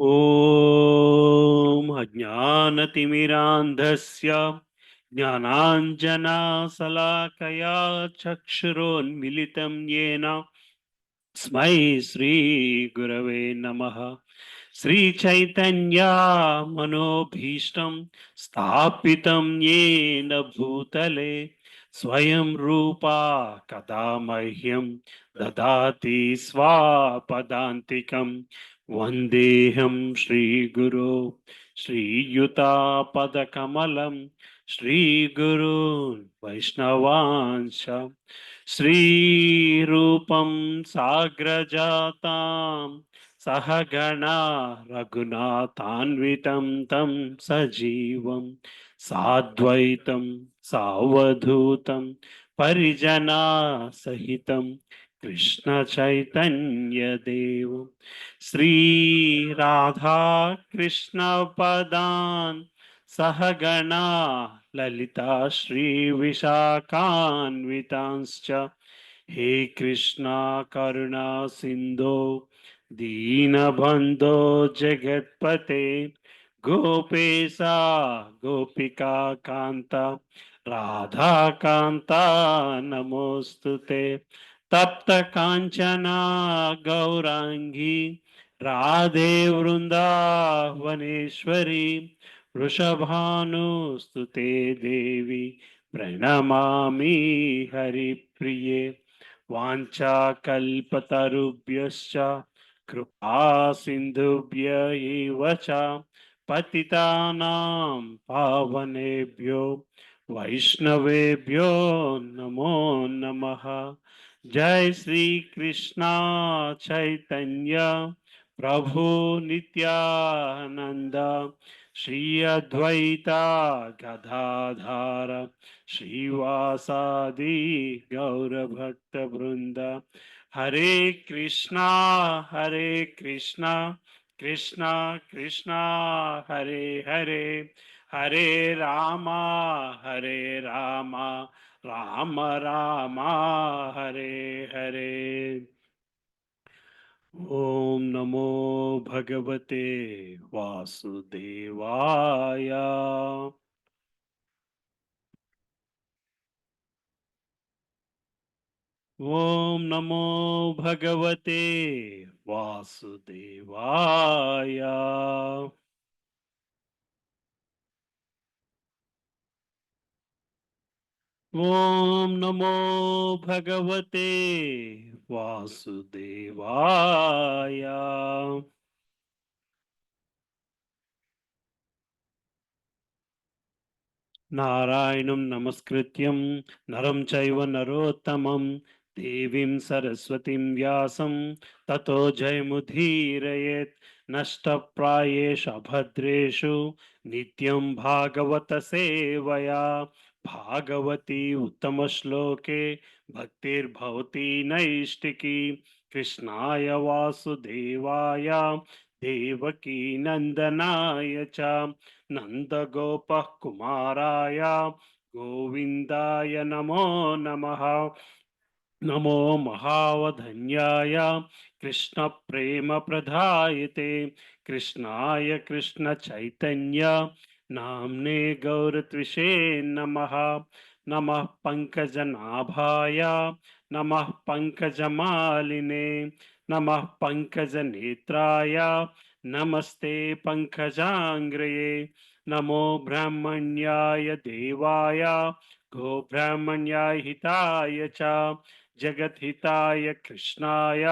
ॐ अज्ञानतिमिरान्धस्य ज्ञानाञ्जनशलाकया चक्षुरोन्मिलितं येन तस्मै श्रीगुरवे नमः। श्रीचैतन्या मनोभीष्टं स्थापितं येन भूतले स्वयं रूपा कदा मह्यं ददाति स्वापदान्तिकं वन्देऽहं श्रीगुरो श्रीयुतापदकमलं श्रीगुरून् वैष्णवांश श्रीरूपं साग्रजातां सहगणा रघुनाथान्वितं तं सजीवं साद्वैतं सावधूतं परिजनासहितं कृष्णचैतन्यदेवं श्रीराधाकृष्णपदान् सहगणा ललिता श्रीविशाखान्वितांश्च हे कृष्णा करुणा सिन्धो दीनबन्धो जगत्पते गोपेशा गोपिका कान्ता राधाकान्ता नमोऽस्तुते तप्त काञ्चना गौराङ्गी राधे वृन्दावनेश्वरी वृषभानुस्तुते देवी प्रणमामि हरिप्रिये वाञ्छाकल्पतरुभ्यश्च कृपा सिन्धुभ्य एव च पतितानां पावनेभ्यो वैष्णवेभ्यो नमो नमः। जय श्री कृष्णा चैतन्य प्रभु नित्यानंद श्री अद्वैता गदाधार श्रीवासादि गौरभक्त वृंद हरे कृष्णा कृष्णा कृष्णा हरे हरे हरे रामा राम राम हरे हरे। ओम नमो भगवते वासुदेवाय। ओम नमो भगवते वासुदेवाय। ओम नमो भगवते वासुदेवाय। नारायणं नमस्कृत्यं नरं चैव नरोत्तमं देवीं सरस्वतीं व्यासं ततो जयमुदीरयेत्। नष्टप्रायेषु अभद्रेषु नित्यं भागवत सेवया भागवती उत्तमश्लोके भक्तिर्भवति नैष्टिकी। कृष्णाय वासुदेवाय देवकी नन्दनाय च नन्दगोपः कुमाराय गोविन्दाय नमो नमः। नमो महावधन्याय कृष्णप्रेमप्रदायते कृष्णाय कृष्णचैतन्य नाम्ने गौरत्विषे नमः। नमः पङ्कजनाभाय नमः पङ्कजमालिने नमः पङ्कजनेत्राय नमस्ते पङ्कजाङ्ग्रये। नमो ब्रह्मण्याय देवाय गोब्राह्मण्याय हिताय च जगद्हिताय कृष्णाय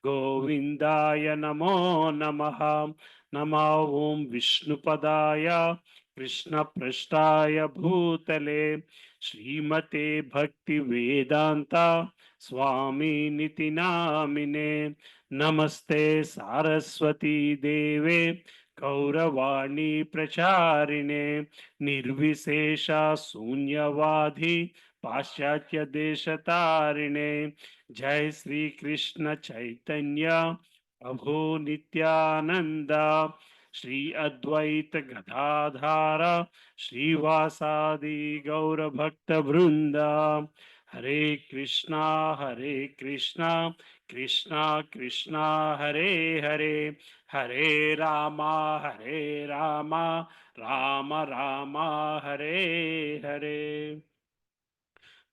गोविन्दाय नमो नमः। नमो ॐ विष्णुपदाय कृष्णपृष्ठाय भूतले श्रीमते भक्तिवेदान्ता स्वामिनिति नामिने। नमस्ते सारस्वती देवे गौरवाणी प्रचारिणे निर्विशेषा शून्यवादी पाश्चात्य देश तारिणे। जय श्री कृष्ण चैतन्य प्रभु नित्यानंद श्री अद्वैत गदाधार श्रीवासादि गौर भक्त वृंदा హరే కృష్ణ హరే కృష్ణ కృష్ణ కృష్ణ హరే హరే హరే రామ హరే రామ రామ రామ హరే హరే.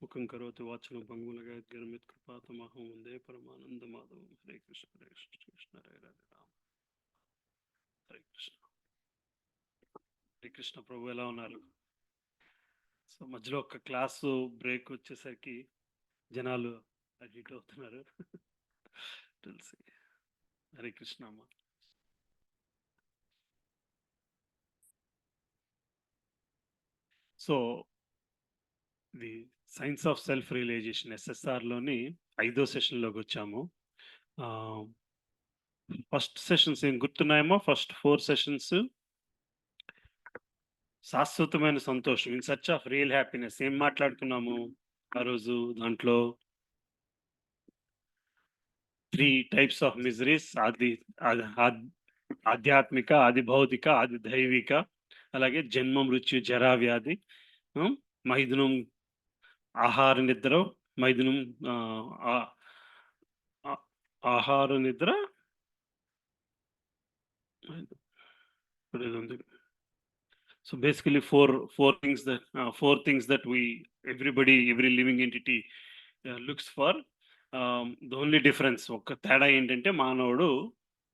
ముఖం కరోతి వాచనం భంగులగా గర్మిత్ కృపాతమహం వందే పరమానంద మాధవం. హరే కృష్ణ హరే కృష్ణ కృష్ణ హరే హరే రామ హరే కృష్ణ. హరే కృష్ణ ప్రభు ఎలా ఉన్నారు? సో మధ్యలో ఒక క్లాసు బ్రేక్ వచ్చేసరికి జనాలు అటు ఇటు అవుతున్నారు తెలిసి. హరే కృష్ణ అమ్మ. So the science of self realization ఎస్ఎస్ఆర్లోని 5వ సెషన్లోకి వచ్చాము. ఫస్ట్ సెషన్స్ ఏం గుర్తున్నాయేమో? ఫస్ట్ 4 సెషన్స్ శాశ్వతమైన సంతోషం, in search of real happiness ఏం మాట్లాడుకున్నాము ఆ రోజు? దాంట్లో 3 టైప్స్ ఆఫ్ మిజరీస్, ఆధ్యాత్మిక, ఆది భౌతిక, ఆది దైవిక, అలాగే జన్మ మృత్యు జరా వ్యాధి, మైథునం ఆహార నిద్ర, మైథునం ఆహార నిద్ర, so basically four things that every living entity looks for. The only difference, ఒక తేడా ఏంటంటే మానవుడు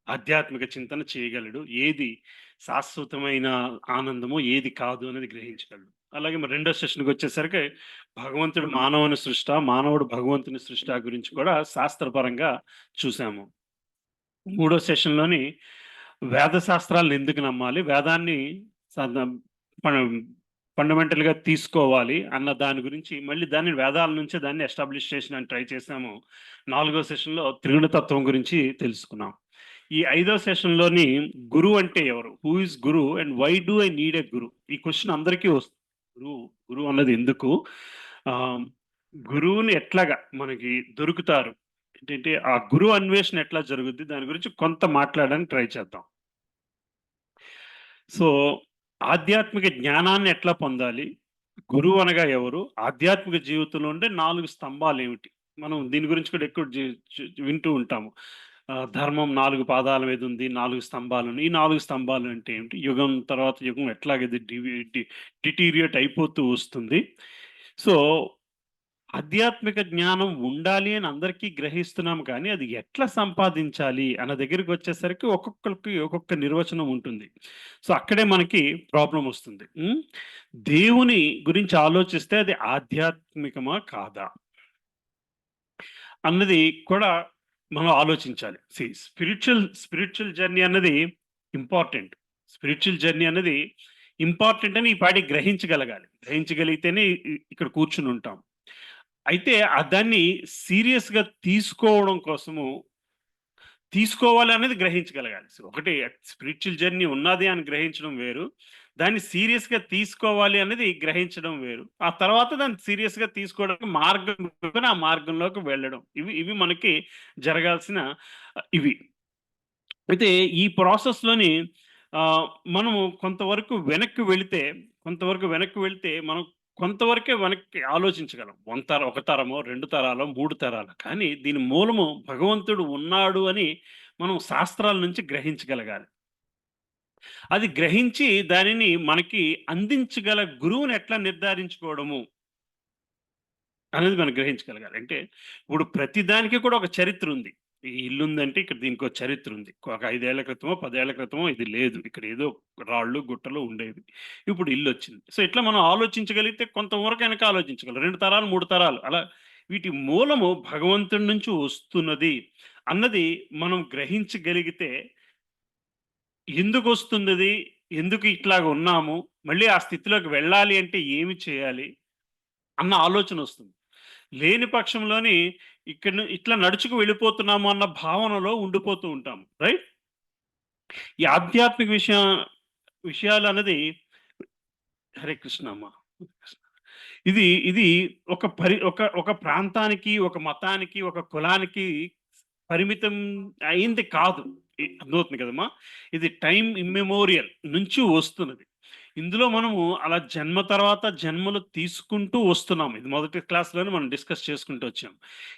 ఆధ్యాత్మిక చింతన చేయగలడు, ఏది శాశ్వతమైన ఆనందమో ఏది కాదు అనేది గ్రహించగలడు. అలాగే మరి రెండో సెషన్కి వచ్చేసరికి భగవంతుడు మానవుని సృష్ట, మానవుడు భగవంతుని సృష్ట గురించి కూడా శాస్త్రపరంగా చూసాము. మూడో సెషన్లోని వేద శాస్త్రాలను ఎందుకు నమ్మాలి, వేదాన్ని ఫండమెంటల్గా తీసుకోవాలి అన్న దాని గురించి, మళ్ళీ దాన్ని వేదాల నుంచే దాన్ని ఎస్టాబ్లిష్ చేసిన ట్రై చేసాము. 4వ సెషన్లో త్రిగుణతత్వం గురించి తెలుసుకున్నాం. ఈ 5వ సెషన్లోని గురువు అంటే ఎవరు, who is guru and why do I need a guru, ఈ క్వశ్చన్ అందరికీ వస్తుంది. గురువు అన్నది ఎందుకు, గురువుని ఎట్లాగా మనకి దొరుకుతారు, ఏంటంటే ఆ గురువు అన్వేషణ ఎట్లా జరుగుద్ది, దాని గురించి కొంత మాట్లాడడానికి ట్రై చేద్దాం. సో ఆధ్యాత్మిక జ్ఞానాన్ని ఎట్లా పొందాలి, గురువు అనగా ఎవరు, ఆధ్యాత్మిక జీవితంలో ఉండే 4 స్తంభాలు ఏమిటి, మనం దీని గురించి కూడా ఎక్కువ వింటూ ఉంటాము. ధర్మం 4 పాదాల మీద ఉంది, 4 స్తంభాలు. ఈ 4 స్తంభాలు అంటే ఏమిటి, యుగం తర్వాత యుగం ఎట్లాగైతే డిటీరియేట్ అయిపోతూ వస్తుంది. సో ఆధ్యాత్మిక జ్ఞానం ఉండాలి అని అందరికీ గ్రహిస్తున్నాం, కానీ అది ఎట్లా సంపాదించాలి అన్న దగ్గరికి వచ్చేసరికి ఒక్కొక్కరికి ఒక్కొక్క నిర్వచనం ఉంటుంది. సో అక్కడే మనకి ప్రాబ్లం వస్తుంది. దేవుని గురించి ఆలోచిస్తే అది ఆధ్యాత్మికమా కాదా అన్నది కూడా మనం ఆలోచించాలి. స్పిరిచువల్ జర్నీ అన్నది ఇంపార్టెంట్. స్పిరిచువల్ జర్నీ అనేది ఇంపార్టెంట్ అని ఈ పాటి గ్రహించగలిగితేనే ఇక్కడ కూర్చుని ఉంటాం. అయితే దాన్ని సీరియస్‌గా తీసుకోవడం కోసము, తీసుకోవాలి అనేది గ్రహించగలగాలి. ఒకటి స్పిరిచువల్ జర్నీ ఉన్నది అని గ్రహించడం వేరు, దాన్ని సీరియస్‌గా తీసుకోవాలి అనేది గ్రహించడం వేరు. ఆ తర్వాత దాన్ని సీరియస్‌గా తీసుకోవడానికి మార్గం, ఆ మార్గంలోకి వెళ్ళడం, ఇవి మనకి జరగాల్సిన ఇవి. అయితే ఈ ప్రాసెస్‌లోని మనము కొంతవరకు వెనక్కి వెళ్తే మనం కొంతవరకే వెనక్కి ఆలోచించగలం. ఒక తరమో, 2 తరాలో, 3 తరాలో. కానీ దీని మూలము భగవంతుడు ఉన్నాడు అని మనం శాస్త్రాల నుంచి గ్రహించగలగాలి. అది గ్రహించి దానిని మనకి అందించగల గురువుని ఎట్లా నిర్ధారించుకోవడము అనేది మనం గ్రహించగలగాలి. అంటే ఇప్పుడు ప్రతి దానికి కూడా ఒక చరిత్ర ఉంది. ఈ ఇల్లు ఉందంటే ఇక్కడ దీనికో చరిత్ర ఉంది. ఒక 5 ఏళ్ల క్రితమో, 10 ఏళ్ల క్రితమో ఇది లేదు. ఇక్కడ ఏదో రాళ్ళు, గుట్టలు ఉండేవి. ఇప్పుడు ఇల్లొచ్చింది. సో ఇట్లా మనం ఆలోచించగలిగితే కొంతవరకు వెనక ఆలోచించగలం. 2 తరాలు, 3 తరాలు అలా. వీటి మూలము భగవంతుడి నుంచి వస్తున్నది అన్నది మనం గ్రహించగలిగితే, ఎందుకొస్తున్నది, ఎందుకు ఇట్లాగ ఉన్నాము, మళ్ళీ ఆ స్థితిలోకి వెళ్ళాలి అంటే ఏమి చేయాలి అన్న ఆలోచన వస్తుంది. లేని పక్షంలోని ఇట్లా నడుచుకు వెళ్ళిపోతున్నాము అన్న భావనలో ఉండిపోతూ ఉంటాం. రైట్? ఈ ఆధ్యాత్మిక విషయాలు అన్నది, హరే కృష్ణ అమ్మ. ఇది ఇది ఒక ప్రాంతానికి, ఒక మతానికి, ఒక కులానికి పరిమితం అయింది కాదు. అర్థమవుతుంది కదమ్మా. ఇది టైమ్ ఇమ్మెమోరియల్ నుంచి వస్తున్నది. ఇందులో మనము అలా జన్మ తర్వాత జన్మలు తీసుకుంటూ వస్తున్నాం. ఇది మొదటి క్లాస్‌లోనే మనం డిస్కస్ చేసుకుంటూ వచ్చాం.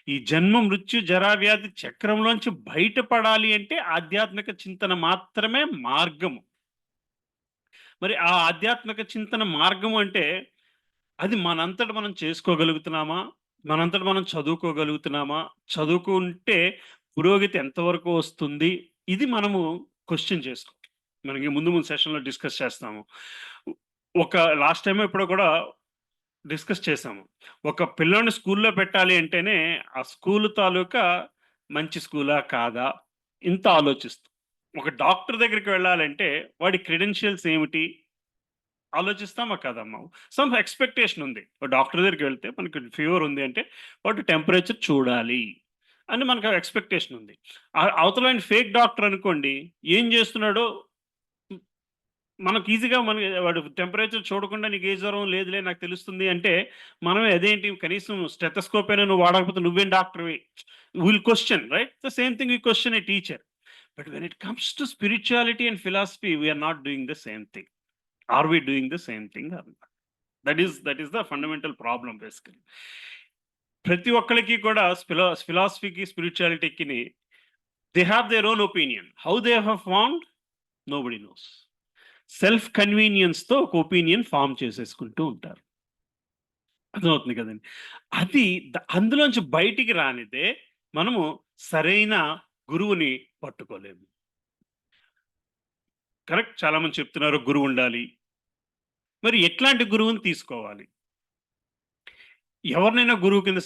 ఈ జన్మ, మృత్యు, జరా, వ్యాధి చక్రంలోంచి బయటపడాలి అంటే ఆధ్యాత్మిక చింతన మాత్రమే మార్గము. మరి ఆ ఆధ్యాత్మిక చింతన మార్గము అంటే అది మనంతట మనం చేసుకోగలుగుతున్నామా? మనంతట మనం చదువుకోగలుగుతున్నామా? చదువుకుంటే పురోగతి ఎంతవరకు వస్తుంది? ఇది మనము క్వెషన్ చేసుకోవాలి. మనకి ముందు ముందు సెషన్‌లో డిస్కస్ చేస్తాము. ఒక లాస్ట్ టైమో ఎప్పుడో కూడా డిస్కస్ చేశాము. ఒక పిల్లోడిని స్కూల్‌లో పెట్టాలి అంటేనే, ఆ స్కూలు తాలూకా మంచి స్కూలా? కాదా? ఇంత ఆలోచిస్తాం. ఒక డాక్టర్ దగ్గరికి వెళ్ళాలంటే వాడి క్రెడెన్షియల్స్ ఏమిటి? ఆలోచిస్తామా కాదమ్మా? సమ్ ఎక్స్‌పెక్టేషన్ ఉంది. ఒక డాక్టర్ దగ్గరికి వెళ్తే మనకి ఫీవర్ ఉంది అంటే వాడు టెంపరేచర్ చూడాలి అని మనకు ఎక్స్‌పెక్టేషన్ ఉంది. అవతలాయన ఫేక్ డాక్టర్ అనుకోండి, ఏం చేస్తున్నాడో మనకు ఈజీగా వాడు టెంపరేచర్ చూడకుండా నీకు ఏ జ్వరం లేదులే నాకు తెలుస్తుంది అంటే, మనమే అదేంటి కనీసం స్టెతస్కోప్ అయినా నువ్వు వాడకపోతే నువ్వేం డాక్టర్‌వి? We'll question right? The same thing we question a teacher. But when it comes to spirituality and philosophy we are not doing the same thing. Are we doing the same thing or not? That is the fundamental problem basically. ప్రతి ఒక్కళ్ళకి కూడా ఫిలాసఫీకి, స్పిరిచువాలిటీకిని they have their own opinion. How they have found nobody knows. Self కన్వీనియన్స్‌తో ఒక opinion form చేసేసుకుంటూ ఉంటారు. అర్థమవుతుంది కదండీ. అది అందులోంచి బయటికి రానిదే మనము సరైన గురువుని పట్టుకోలేము. కరెక్ట్. చాలా మంది చెప్తున్నారు గురువుండాలి. మరి ఎట్లాంటి గురువుని తీసుకోవాలి? ఎవరినైనా గురువు కింద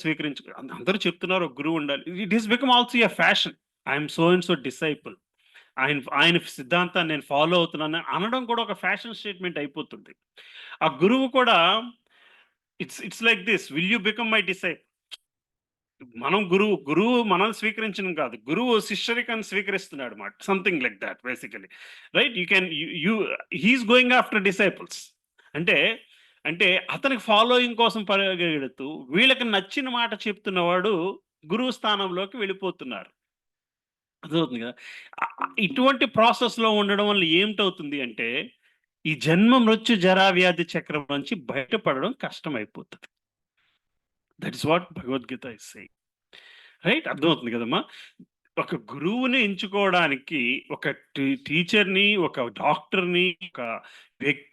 అందరూ చెప్తున్నారు ఒక గురువు ఉండాలి. It is become also a fashion. I am so and so disciple. ఆయన ఆయన సిద్ధాంతాన్ని నేను ఫాలో అవుతున్నాను అనడం కూడా ఒక ఫ్యాషన్ స్టేట్మెంట్ అయిపోతుంది. ఆ గురువు కూడా it's like this. Will you become my disciple? మనం గురువు మనల్ని స్వీకరించడం కాదు. గురువు శిష్యరికాన్ని స్వీకరిస్తున్నాడు మాట. Something like that basically. Right? You can you he is going after disciples. అంటే, అంటే అతనికి ఫాలోయింగ్ కోసం పరిగెడుతూ వీళ్ళకి నచ్చిన మాట చెప్తున్నవాడు గురువు స్థానంలోకి వెళ్ళిపోతున్నారు. అర్థమవుతుంది కదా! ఇటువంటి ప్రాసెస్‌లో ఉండడం వల్ల ఏమిటవుతుంది అంటే, ఈ జన్మ, మృత్యు, జరా, వ్యాధి చక్రం నుంచి బయటపడడం కష్టమైపోతది. That is what Bhagavad Gita is saying. Right? అర్థమవుతుంది కదమ్మా! ఒక గురువుని ఎంచుకోవడానికి ఒక టీచర్‌ని, ఒక డాక్టర్‌ని, ఒక వ్యక్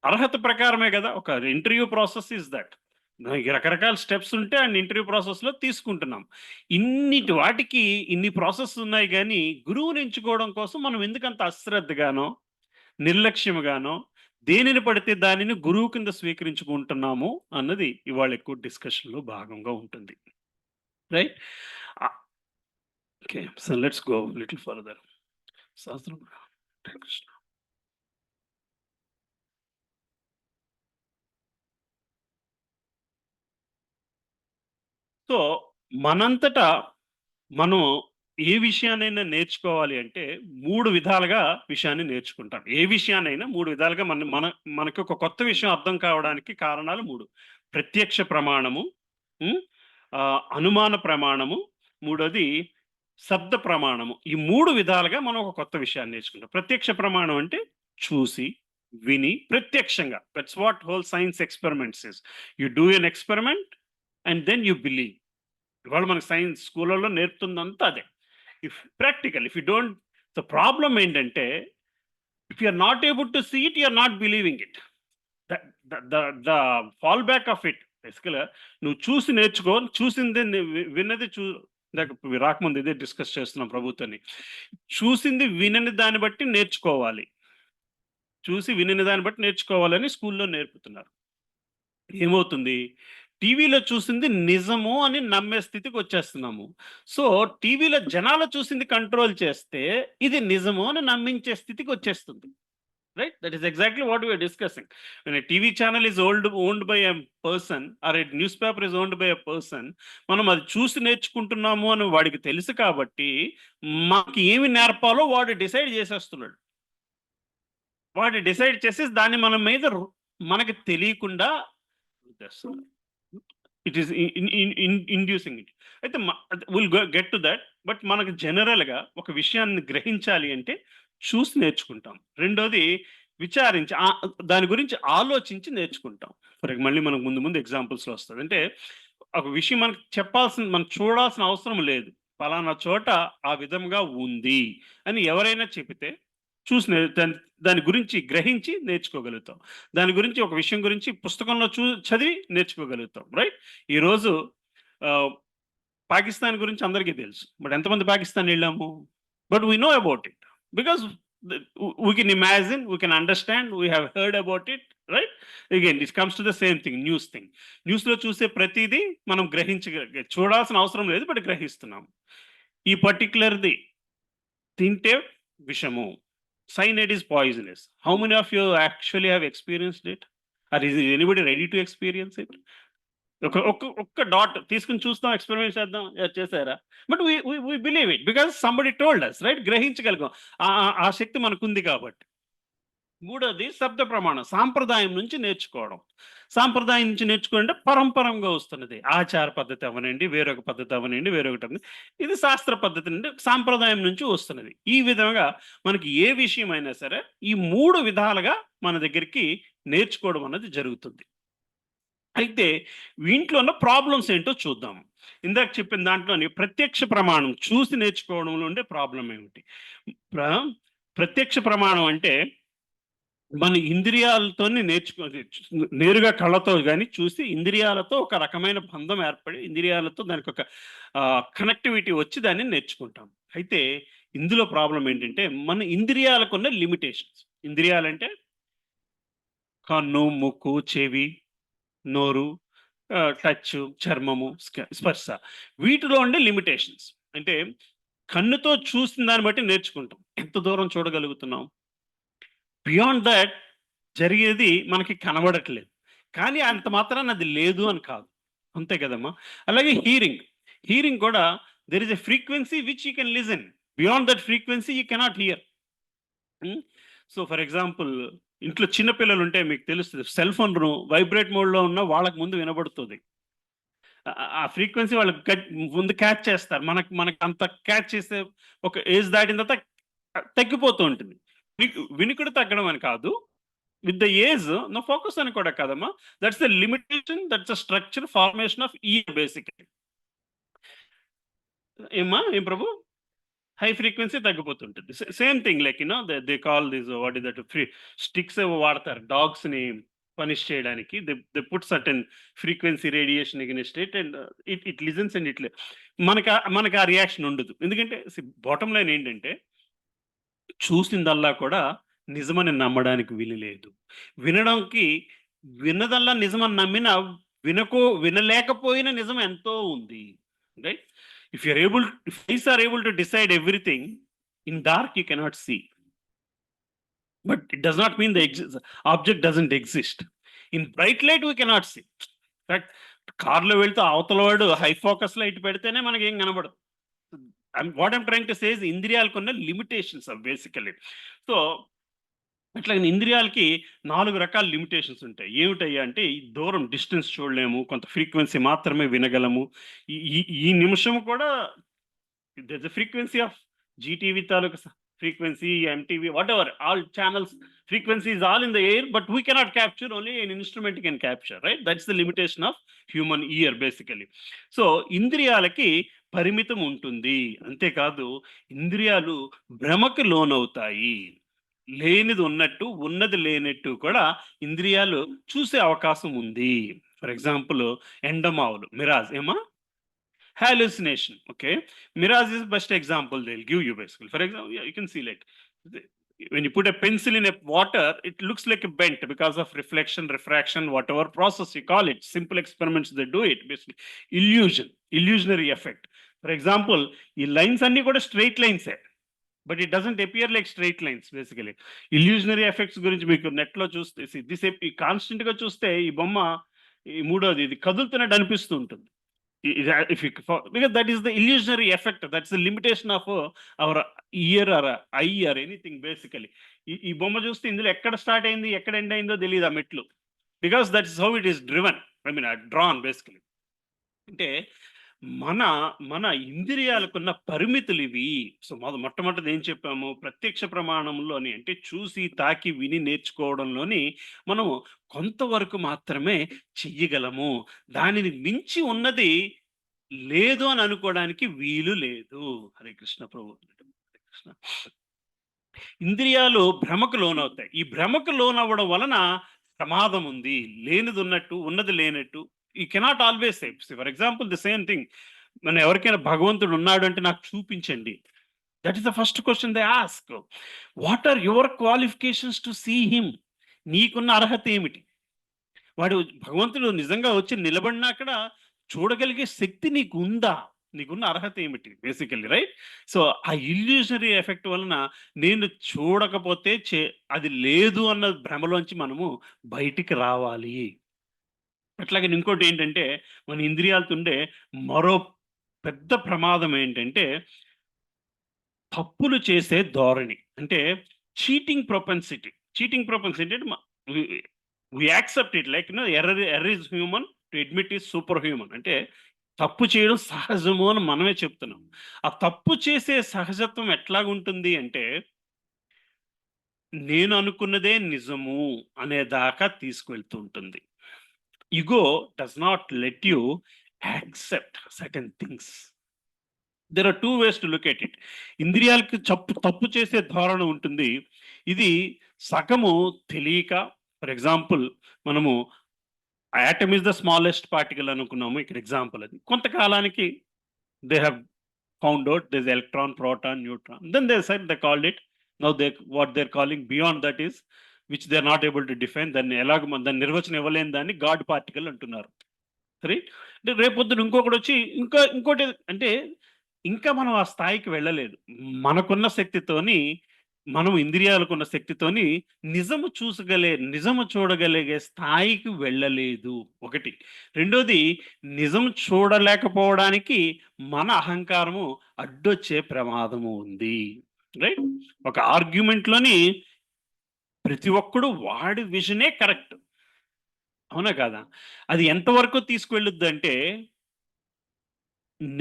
అర్హత ప్రకారమే గదా! ఒక ఇంటర్వ్యూ ప్రాసెస్ ఈస్ దట్. రకరకాల స్టెప్స్ ఉంటే అండ్ ఇంటర్వ్యూ ప్రాసెస్‌లో తీసుకుంటున్నాం. ఇన్నిటి వాటికి ఇన్ని ప్రాసెస్ ఉన్నాయి గానీ, గురువుని ఎంచుకోవడం కోసం మనం ఎందుకంత అశ్రద్ధగానో, నిర్లక్ష్యముగానో, దేనిని పడితే దానిని గురువు కింద స్వీకరించుకుంటున్నాము అన్నది ఇవాళ ఎక్కువ డిస్కషన్‌లో భాగంగా ఉంటుంది. రైట్? ఆహ్, okay. So, let's go little further. శాస్త్రం కృష్ణ. సో, మనంతట మనం ఏ విషయాన్నైనా నేర్చుకోవాలి అంటే 3 విధాలుగా విషయాన్ని నేర్చుకుంటాం. ఏ విషయాన్నైనా 3 విధాలుగా మనకి ఒక కొత్త విషయం అర్థం కావడానికి కారణాలు 3. ప్రత్యక్ష ప్రమాణము, హ్మ్. అనుమాన ప్రమాణము, మూడోది శబ్ద ప్రమాణము. ఈ 3 విధాలుగా మనం ఒక కొత్త విషయాన్ని నేర్చుకుంటాం. ప్రత్యక్ష ప్రమాణం అంటే చూసి, విని, ప్రత్యక్షంగా. That's what whole science experiments is. You do an experiment and then you believe. ఇవాళ మనకు సైన్స్ స్కూళ్ళలో నేర్పుతుందంతా అదే. If you don't the problem ఏంటంటే, if you are not able to see it, you are not believing it. The the the the fall back of it బేసికల్‌గా నువ్వు చూసి నేర్చుకో. చూసిందే విన్నది ఇందాక రాకముందు ఇదే డిస్కస్ చేస్తున్నాం ప్రభుతోని. చూసింది వినని దాన్ని బట్టి నేర్చుకోవాలి. చూసి వినని దాన్ని బట్టి నేర్చుకోవాలని స్కూల్‌లో నేర్పుతున్నారు. ఏమవుతుంది? టీవీలో చూసింది నిజము అని నమ్మే స్థితికొచ్చేస్తున్నాము. సో, టీవీలో జనాలు చూసింది కంట్రోల్ చేస్తే, ఇది నిజము అని నమ్మించే స్థితికొచ్చేస్తుంది. Right? That is exactly what we are discussing. When a TV channel is owned by a person or a news paper is owned by a person, మనం అది చూసి నేర్చుకుంటున్నాము అని వాడికి తెలుసు కాబట్టి, మనకి ఏమి నేర్పాలో వాడు డిసైడ్ చేసేస్తున్నాడు. వాడు డిసైడ్ చేసేసి దాన్ని మన మీద మనకి తెలియకుండా రుద్దేస్తున్నాడు. It is inducing it. అయితే we'll get to that. But మనకు జనరల్‌గా ఒక విషయాన్ని గ్రహించాలి అంటే చూసి నేర్చుకుంటాం. రెండోది విచారించి దాని గురించి ఆలోచించి నేర్చుకుంటాం. మళ్ళీ మనకు ముందు ముందు ఎగ్జాంపుల్స్‌లో వస్తది. అంటే ఒక విషయం మనకు మనం చూడాల్సిన అవసరం లేదు. పలానా చోట ఆ విధంగా ఉంది అని ఎవరైనా చెబితే చూసి దాని గురించి గ్రహించి నేర్చుకోగలుగుతాం. దాని గురించి ఒక విషయం గురించి పుస్తకంలో చదివి నేర్చుకోగలుగుతాం. రైట్? ఈరోజు ఆహ్, పాకిస్తాన్ గురించి అందరికీ తెలుసు. బట్ ఎంతమంది పాకిస్తాన్ ఎళ్ళాము? But we know about it. Because we can imagine, we can understand, we have heard about it, right? Again, it comes to the same thing, news thing. న్యూస్‌లో చూసే ప్రతీదీ మనం చూడాల్సిన అవసరం లేదు, బట్ గ్రహిస్తున్నాం. ఈ పర్టిక్యులర్‌ది తింటే విషము. Cyanide is poisonous. How many of you actually have experienced it? Or is anybody ready to experience it? ఒక్క డాట్ తీసుకొని చూస్తాం, ఎక్స్పెరిమెంట్ చేద్దాం. చేసారా? But we believe it because somebody told us, right? గ్రహించగలిగాం. ఆ శక్తి మనకుంది కాబట్టి. మూడోది శబ్ద ప్రమాణం, సాంప్రదాయం నుంచి నేర్చుకోవడం. సాంప్రదాయం నుంచి నేర్చుకుంటే పరంపరంగా వస్తున్నది. ఆచార పద్ధతి అవనండి, వేరొక పద్ధతి అవనండి, వేరొకటి. ఇది శాస్త్ర పద్ధతి నుండి, సాంప్రదాయం నుంచి వస్తున్నది. ఈ విధంగా మనకి ఏ విషయమైనా సరే ఈ 3 విధాలుగా మన దగ్గరికి నేర్చుకోవడం అన్నది జరుగుతుంది. అయితే వీంట్లో ఉన్న ప్రాబ్లమ్స్ ఏంటో చూద్దాం. ఇందాక చెప్పిన దాంట్లోని ప్రత్యక్ష ప్రమాణం చూసి నేర్చుకోవడంలో ఉండే ప్రాబ్లమ్ ఏమిటి? ప్ర ప్రత్యక్ష ప్రమాణం అంటే మన ఇంద్రియాలతోని నేరుగా కళ్ళతో గాని చూసి ఇంద్రియాలతో ఒక రకమైన బంధం ఏర్పడి ఇంద్రియాలతో దానికొక కనెక్టివిటీ వచ్చి దాన్ని నేర్చుకుంటాం. అయితే ఇందులో ప్రాబ్లమ్ ఏంటంటే మన ఇంద్రియాలకున్న లిమిటేషన్స్. ఇంద్రియాలంటే కన్ను, ముక్కు, చెవి, నోరు, టచ్, చర్మము, స్పర్శ. వీటిలో ఉండే లిమిటేషన్స్. అంటే కన్నుతో చూసిన దాన్ని బట్టి నేర్చుకుంటాం. ఎంత దూరం చూడగలుగుతున్నాం? బియాండ్ దట్ జరిగేది మనకి కనబడట్లేదు. కానీ అంత మాత్రాన అది లేదు అని కాదు. అంతే కదమ్మా! అలాగే హీరింగ్. హీరింగ్ కూడా there is a frequency which you can listen. Beyond that frequency you cannot hear. So for example, ఇంట్లో చిన్న పిల్లలు ఉంటే మీకు తెలుస్తుంది. సెల్ ఫోన్ వైబ్రేట్ మోడ్‌లో ఉన్న వాళ్ళకి ముందు వినబడుతుంది. ఆ ఫ్రీక్వెన్సీ వాళ్ళు ముందు క్యాచ్ చేస్తారు. మనకు అంత క్యాచ్ చేసే ఒక ఏజ్ దాటిన తర్వాత తగ్గిపోతూ ఉంటుంది. వినికిడి తగ్గడం అని కాదు. With the age no focus అని కూడా కాదమ్మా. That's the limitation, that's the structure formation of ear basically. ఏం ప్రభు? హై ఫ్రీక్వెన్సీ తగ్గిపోతుంటుంది. Same thing like they call this what is that sticks ఏవో వాడతారు డాగ్స్‌ని పనిష్ చేయడానికి. They put certain frequency radiation against it and it listens and మనకి ఆ reaction ఉండదు. ఎందుకంటే బాటమ్ లైన్ ఏంటంటే చూసిందల్లా కూడా నిజమని నమ్మడానికి వీలు లేదు. వినడంకి విన్నదల్లా నిజమని నమ్మిన వినలేకపోయిన నిజం ఎంతో ఉంది. Right? If eyes are able to decide everything, in dark you cannot see. But it does not mean the object doesn't exist. In bright light we cannot see. Right? కార్లో వెళ్తే అవతల వాడు హై ఫోకస్ లైట్ పెడితేనే మనకేం కనబడదు. What I'm trying to say is ఇంద్రియాలకున్న limitations basically. So అట్లాగే ఇంద్రియాలకి 4 రకాల లిమిటేషన్స్ ఉంటాయి. ఏమిటయ్యా అంటే దూరం, డిస్టెన్స్ చూడలేము, కొంత ఫ్రీక్వెన్సీ మాత్రమే వినగలము. ఈ నిమిషం కూడా there's a frequency of GTV తాలూకు frequency, MTV, whatever, all channels, frequency is all in the air, but we cannot capture, only an instrument can capture, right? That's the limitation of human ear basically. So ఇంద్రియాలకి పరిమితం ఉంటుంది. అంతేకాదు ఇంద్రియాలు భ్రమకు లోనవుతాయి. లేనిది ఉన్నట్టు, ఉన్నది లేనట్టు కూడా ఇంద్రియాలు చూసే అవకాశం ఉంది. ఫర్ ఎగ్జాంపుల్ ఎండమావులు, mirage hallucination. Okay, mirage is best example they'll give you basically. For example, you can see like when you put a pencil in a water, it looks like a bent because of reflection, refraction, whatever process you call it. Simple experiments they do it basically. Illusionary effect. For example, ఈ lines అన్ని కూడా straight లైన్సే, but it doesn't appear like straight lines basically. Illusionary effects గురించి మీకు నెట్లో చూస్తే constant గా చూస్తే ఈ బొమ్మ, ఈ మూడోది, ఇది కదులుతున్నట్టు అనిపిస్తూ ఉంటుంది. Because that is the illusionary effect, that's the limitation of our ear or eye or anything basically. ఈ బొమ్మ చూస్తే ఇందులో ఎక్కడ స్టార్ట్ అయింది ఎక్కడ ఎండ్ అయిందో తెలియదు ఆ మెట్లు. Because that is how it is driven, drawn basically. అంటే మన మన ఇంద్రియాలకున్న పరిమితులివి. సో, మొట్టమొదటిది ఏం చెప్పాము? ప్రత్యక్ష ప్రమాణంలోని అంటే చూసి, తాకి, విని నేర్చుకోవడంలోని మనము కొంతవరకు మాత్రమే చెయ్యగలము. దానిని మించి ఉన్నది లేదు అని అనుకోవడానికి వీలు లేదు. హరే కృష్ణ ప్రభు. హరే కృష్ణ. ఇంద్రియాలు భ్రమకు లోనవుతాయి. ఈ భ్రమకు లోనవ్వడం వలన ప్రమాదం ఉంది. లేనిది ఉన్నట్టు, ఉన్నది లేనట్టు. You cannot always say. For example the same thing. మనం ఎవరికైనా భగవంతుడు ఉన్నాడు అంటే నాకు చూపించండి. That is the first question they ask. What are your qualifications to see him? నీకున్న అర్హత ఏమిటి? వాడు భగవంతుడు నిజంగా వచ్చి నిలబడినా అక్కడ చూడగలిగే శక్తి నీకుందా? నీకున్న అర్హత ఏమిటి? Basically right? సో, ఆ ఇల్యూజనరీ ఎఫెక్ట్ వలన నేను చూడకపోతే అది లేదు అన్న భ్రమలోంచి మనము బయటికి రావాలి. అట్లాగని ఇంకోటేంటంటే, మన ఇంద్రియాలతుండే మరో పెద్ద ప్రమాదం ఏంటంటే, తప్పులు చేసే ధోరణి. అంటే చీటింగ్ ప్రొపెన్సిటీ. చీటింగ్ ప్రొపెన్సిటీ అంటే we we accept it like error is human to admit is super human. అంటే తప్పు చేయడం సహజము అని మనమే చెప్తున్నాం. ఆ తప్పు చేసే సహజత్వం ఎట్లాగుంటుంది అంటే, నేను అనుకున్నదే నిజము అనేదాకా తీసుకువెళ్తూ ఉంటుంది. Ego does not let you accept certain things. There are 2 ways to look at it. ఇంద్రియాలకి తప్పు చేసే ధోరణి ఉంటుంది. ఇది సగము తెలియక, ఫర్ ఎగ్జాంపుల్ మనము atom is the smallest particle అనుకున్నాము. ఇక్కడ ఎగ్జాంపుల్ అది. కొంతకాలానికి they have found out this electron, proton, neutron. Then they said they called it. Now what they are calling beyond that is which they are not able to define. దాన్ని నిర్వచనం ఇవ్వలేని దాన్ని God particle అంటున్నారు. Right? అంటే రేపొద్దున ఇంకొకడొచ్చి ఇంకోటి అంటే ఇంకా మనం ఆ స్థాయికి వెళ్ళలేదు. మనకున్న శక్తితోని, మనం ఇంద్రియాలకున్న శక్తితోని నిజము చూడగలిగే స్థాయికి వెళ్ళలేదు. ఒకటి. రెండోది నిజం చూడలేకపోవడానికి మన అహంకారము అడ్డొచ్చే ప్రమాదము ఉంది. రైట్? ఒక ఆర్గ్యుమెంట్‌లోని ప్రతి ఒక్కడు వాడి విజనే కరెక్ట్. అవునా కాదా? అది ఎంతవరకు తీసుకువెళ్ళుద్దంటే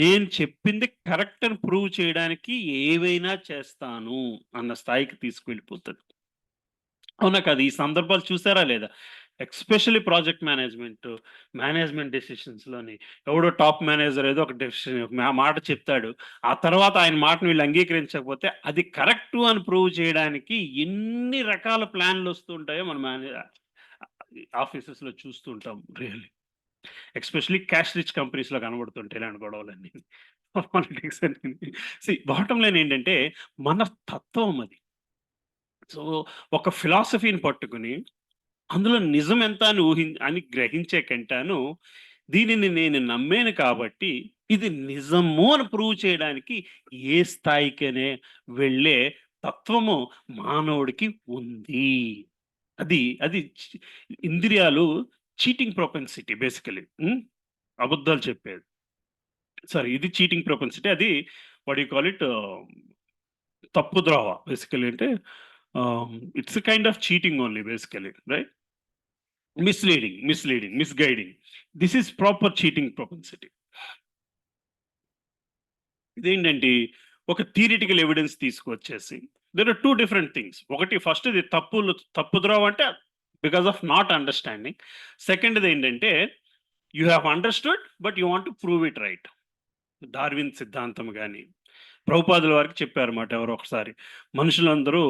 నేను చెప్పింది కరెక్ట్ అని ప్రూవ్ చేయడానికి ఏవైనా చేస్తాను అన్న స్థాయికి తీసుకెళ్ళిపోతది. అవునా కాదా? ఈ సందర్భాలు చూసారా లేదా? ఎస్పెషల్లీ ప్రాజెక్ట్ మేనేజ్మెంట్ డెసిషన్స్‌లోని ఎవడో టాప్ మేనేజర్ ఏదో ఒక డెసిషన్ మాట చెప్తాడు. ఆ తర్వాత ఆయన మాటను వీళ్ళు అంగీకరించకపోతే అది కరెక్టు అని ప్రూవ్ చేయడానికి ఎన్ని రకాల ప్లాన్‌లొస్తూ ఉంటాయో మనం ఆఫీసెస్‌లో చూస్తూ ఉంటాం రియల్లీ. ఎస్పెషల్లీ క్యాష్ రిచ్ కంపెనీస్‌లో కనబడుతుంటాయి ఇలాంటి గొడవలన్నీ. పాలిటిక్స్ అని. బాటమ్ లైన్ ఏంటంటే మన తత్వం అది. సో, ఒక ఫిలాసఫీని పట్టుకొని అందులో నిజం ఎంత అని అని గ్రహించే కంటాను, దీనిని నేను నమ్మాను కాబట్టి ఇది నిజము అని ప్రూవ్ చేయడానికి ఏ స్థాయికైనా వెళ్ళే తత్వము మానవుడికి ఉంది. అది అది ఇంద్రియాలు చీటింగ్ ప్రొపెన్సిటీ బేసికల్లీ. అబద్ధాలు చెప్పేది. సారీ, ఇది చీటింగ్ ప్రొపెన్సిటీ. అది వాట్ యూ కాల్ ఇట్ తప్పు ద్రోవ బేసికల్లీ అంటే it's a kind of cheating only basically right? Misguiding. This is proper cheating propensity. ఇదేంటంటే ఒక థియరిటికల్ ఎవిడెన్స్ తీసుకొచ్చేసి దేర్ ఆర్ 2 డిఫరెంట్ థింగ్స్. ఒకటి ఫస్ట్‌ది తప్పు ద్రోవ అంటే బికాస్ ఆఫ్ నాట్ అండర్‌స్టాండింగ్. సెకండ్‌ది ఏంటంటే you have understood but you want to prove it right. Darwin సిద్ధాంతం గాని, ప్రభుపాదుల వారికి చెప్పారన్నమాట ఎవరో ఒకసారి. మనుషులందరూ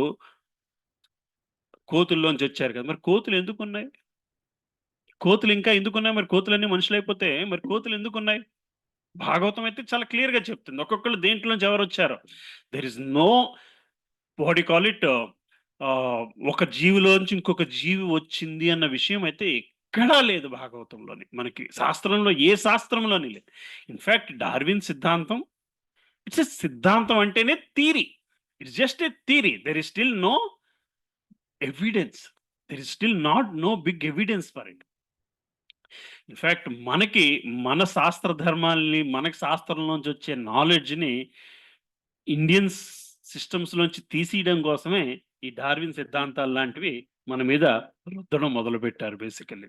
కోతుల్లోంచి వచ్చారు కదా! మరి కోతులు ఎందుకున్నాయి? కోతులు ఇంకా ఎందుకున్నాయి? మరి కోతులన్నీ మనుషులైపోతే మరి కోతులు ఎందుకున్నాయి? భాగవతం అయితే చాలా క్లియర్‌గా చెప్తుంది. ఒక్కొక్కళ్ళు దేంట్లోంచి ఎవరొచ్చారో. There is no what you call it ఒక జీవిలోంచి ఇంకొక జీవి వచ్చింది అన్న విషయం అయితే ఎక్కడా లేదు భాగవతంలోని. మనకి శాస్త్రంలో ఏ శాస్త్రంలోని లేదు. ఇన్‌ఫాక్ట్ డార్విన్ సిద్ధాంతం ఇట్స్ ఎ సిద్ధాంతం అంటేనే theory. It's just a theory. There is still no evidence. There is still no big evidence for it. In fact మన శాస్త్ర ధర్మాల్ని, మనకి శాస్త్రంలోంచి వచ్చే నాలెడ్జ్‌ని ఇండియన్ సిస్టమ్స్‌లోంచి తీసియడం కోసమే ఈ డార్విన్ సిద్ధాంతాలు లాంటివి మన మీద రుద్దడం మొదలుపెట్టారు బేసికల్లీ.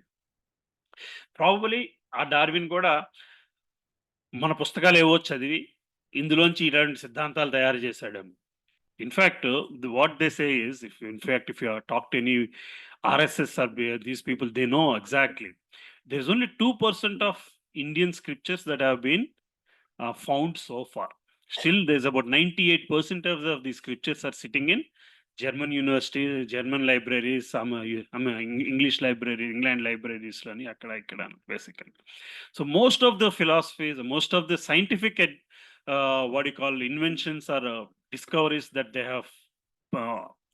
ప్రాబబుల్లీ ఆ డార్విన్ కూడా మన పుస్తకాలేవో చదివి ఇందులోంచి ఇలాంటి సిద్ధాంతాలు తయారు చేశాడేమో. In fact what they say is if you talk to any RSS or these people, they know exactly. There's only 2% of Indian scriptures that have been found so far. Still, there's about 98% of the scriptures are sitting in German university, German libraries, some English library, England libraries, basically. So most of the philosophies, most of the scientific, what you call inventions or discoveries that they have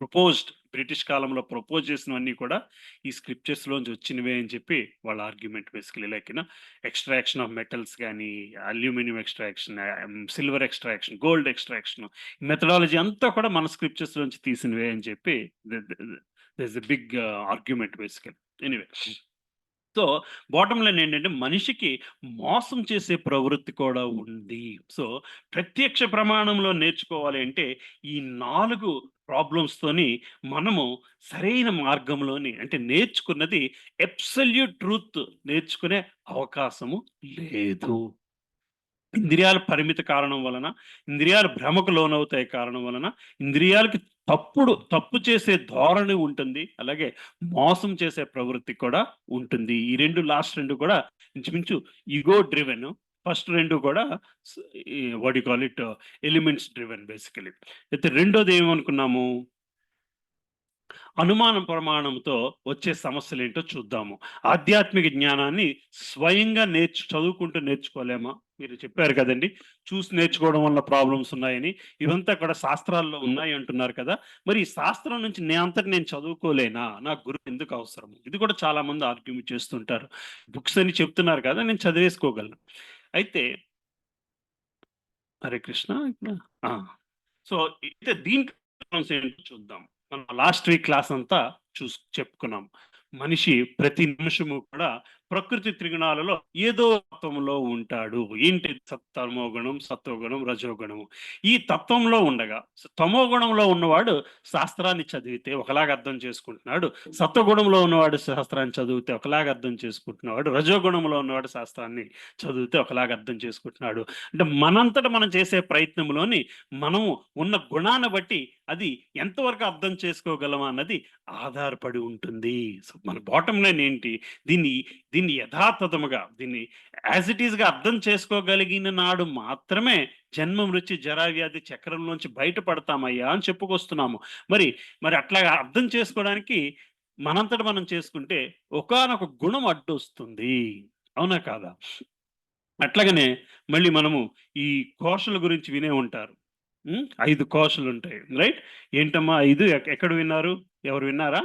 proposed British కాలంలో propose చేసినవన్నీ కూడా ఈ scriptures లోంచి వచ్చినవే అని చెప్పి వాళ్ళ argument basically like extraction of metals కానీ aluminium extraction, silver extraction, gold extraction, methodology అంతా కూడా మన స్క్రిప్చర్స్ నుంచి తీసినవే అని చెప్పి this a big argument basically. Anyway, so bottom line ఏంటంటే మనిషికి మోసం చేసే ప్రవృత్తి కూడా ఉంది. సో ప్రత్యక్ష ప్రమాణంలో నేర్చుకోవాలి అంటే ఈ 4 ప్రాబ్లమ్స్తోని మనము సరైన మార్గంలోని అంటే నేర్చుకున్నది అబ్సల్యూట్ ట్రూత్ నేర్చుకునే అవకాశము లేదు. ఇంద్రియాల పరిమిత కారణం వలన, ఇంద్రియాలు భ్రమకు లోనవుతాయి కారణం వలన, ఇంద్రియాలకి తప్పు చేసే ధోరణి ఉంటుంది. అలాగే మోసం చేసే ప్రవృత్తి కూడా ఉంటుంది. ఈ లాస్ట్ 2 కూడా ఇంచుమించు ఇగో డ్రివెన్. ఫస్ట్ 2 కూడా what you call it elements driven basically. అయితే రెండోది ఏమనుకున్నాము? అనుమాన ప్రమాణంతో వచ్చే సమస్యలేంటో చూద్దాము. ఆధ్యాత్మిక జ్ఞానాన్ని స్వయంగా చదువుకుంటూ నేర్చుకోలేమా? మీరు చెప్పారు కదండీ! చూసి నేర్చుకోవడం వల్ల ప్రాబ్లమ్స్ ఉన్నాయని. ఇవంతా కూడా శాస్త్రాల్లో ఉన్నాయి అంటున్నారు కదా! మరి ఈ శాస్త్రం నుంచి నేను చదువుకోలేనా? నాకు గురువు ఎందుకు అవసరం? ఇది కూడా చాలా మంది ఆర్గ్యుమెంట్ చేస్తుంటారు. బుక్స్ అని చెప్తున్నారు కదా! నేను చదివేసుకోగలను. అయితే హరే కృష్ణ ఇప్పుడు ఆ! సో అయితే ఏంటో చూద్దాం. మనం లాస్ట్ వీక్ క్లాస్ అంతా చెప్పుకున్నాం. మనిషి ప్రతి నిమిషము కూడా ప్రకృతి త్రిగుణాలలో ఏదో తత్వంలో ఉంటాడు. ఏంటి తమోగుణం, సత్వగుణం, రజోగుణము. ఈ తత్వంలో ఉండగా తమోగుణంలో ఉన్నవాడు శాస్త్రాన్ని చదివితే ఒకలాగా అర్థం చేసుకుంటున్నాడు. సత్వగుణంలో ఉన్నవాడు శాస్త్రాన్ని చదివితే ఒకలాగా అర్థం చేసుకుంటున్నాడు. రజోగుణంలో ఉన్నవాడు శాస్త్రాన్ని చదివితే ఒకలాగా అర్థం చేసుకుంటున్నాడు. అంటే మనంతట మనం చేసే ప్రయత్నంలోని మనము ఉన్న గుణాన్ని బట్టి అది ఎంతవరకు అర్థం చేసుకోగలమా అన్నది ఆధారపడి ఉంటుంది. సో మన బాటమ్ లైన్ ఏంటి? దీన్ని యథాతథముగా దీన్ని యాజ్ ఇట్ ఈస్‌గా అర్థం చేసుకోగలిగిన నాడు మాత్రమే జన్మ మృత్యు జరావ్యాధి చక్రంలోంచి బయటపడతామయ్యా అని చెప్పుకొస్తున్నాము. మరి అట్లాగా అర్థం చేసుకోవడానికి మనంతట మనం చేసుకుంటే ఒకానొక గుణం అడ్డొస్తుంది. అవునా కాదా? అట్లాగనే మళ్ళీ మనము ఈ కోశల గురించి వినే ఉంటారు. 5 కోశలుంటాయి. రైట్? ఏంటమ్మా 5 ఎక్కడ విన్నారు? ఎవరు విన్నారా?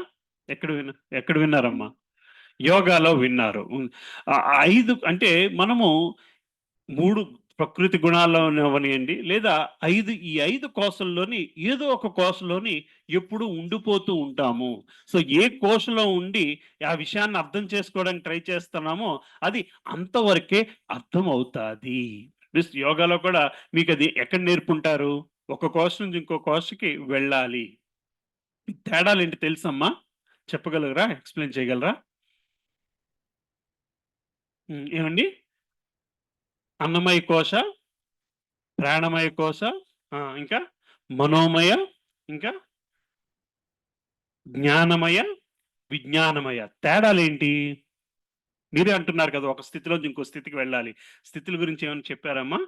ఎక్కడ విన్నారమ్మా? యోగాలో విన్నారు. 5 అంటే మనము 3 ప్రకృతి గుణాల్లోని అవ్వనియండి, లేదా ఈ 5 కోశల్లోని ఏదో ఒక కోశలోని ఎప్పుడూ ఉండిపోతూ ఉంటాము. సో ఏ కోశలో ఉండి ఆ విషయాన్ని అర్థం చేసుకోవడానికి ట్రై చేస్తున్నామో అది అంతవరకే అర్థం అవుతాది. యోగాలో కూడా మీకది ఎక్కడ నేర్పుంటారు? ఒక కోశ నుంచి ఇంకో కోశకి వెళ్ళాలి. తేడాలేంటి తెలుసమ్మా? చెప్పగలరా? ఎక్స్‌ప్లెయిన్ చేయగలరా? ఏమండి? అన్నమయ కోశ, ప్రాణమయ కోశ, ఇంకా మనోమయ, ఇంకా జ్ఞానమయ, విజ్ఞానమయ. తేడాలేంటి? మీరే అంటున్నారు కదా! ఒక స్థితిలోంచి ఇంకో స్థితికి వెళ్ళాలి. స్థితుల గురించి ఏమైనా చెప్పారమ్మా?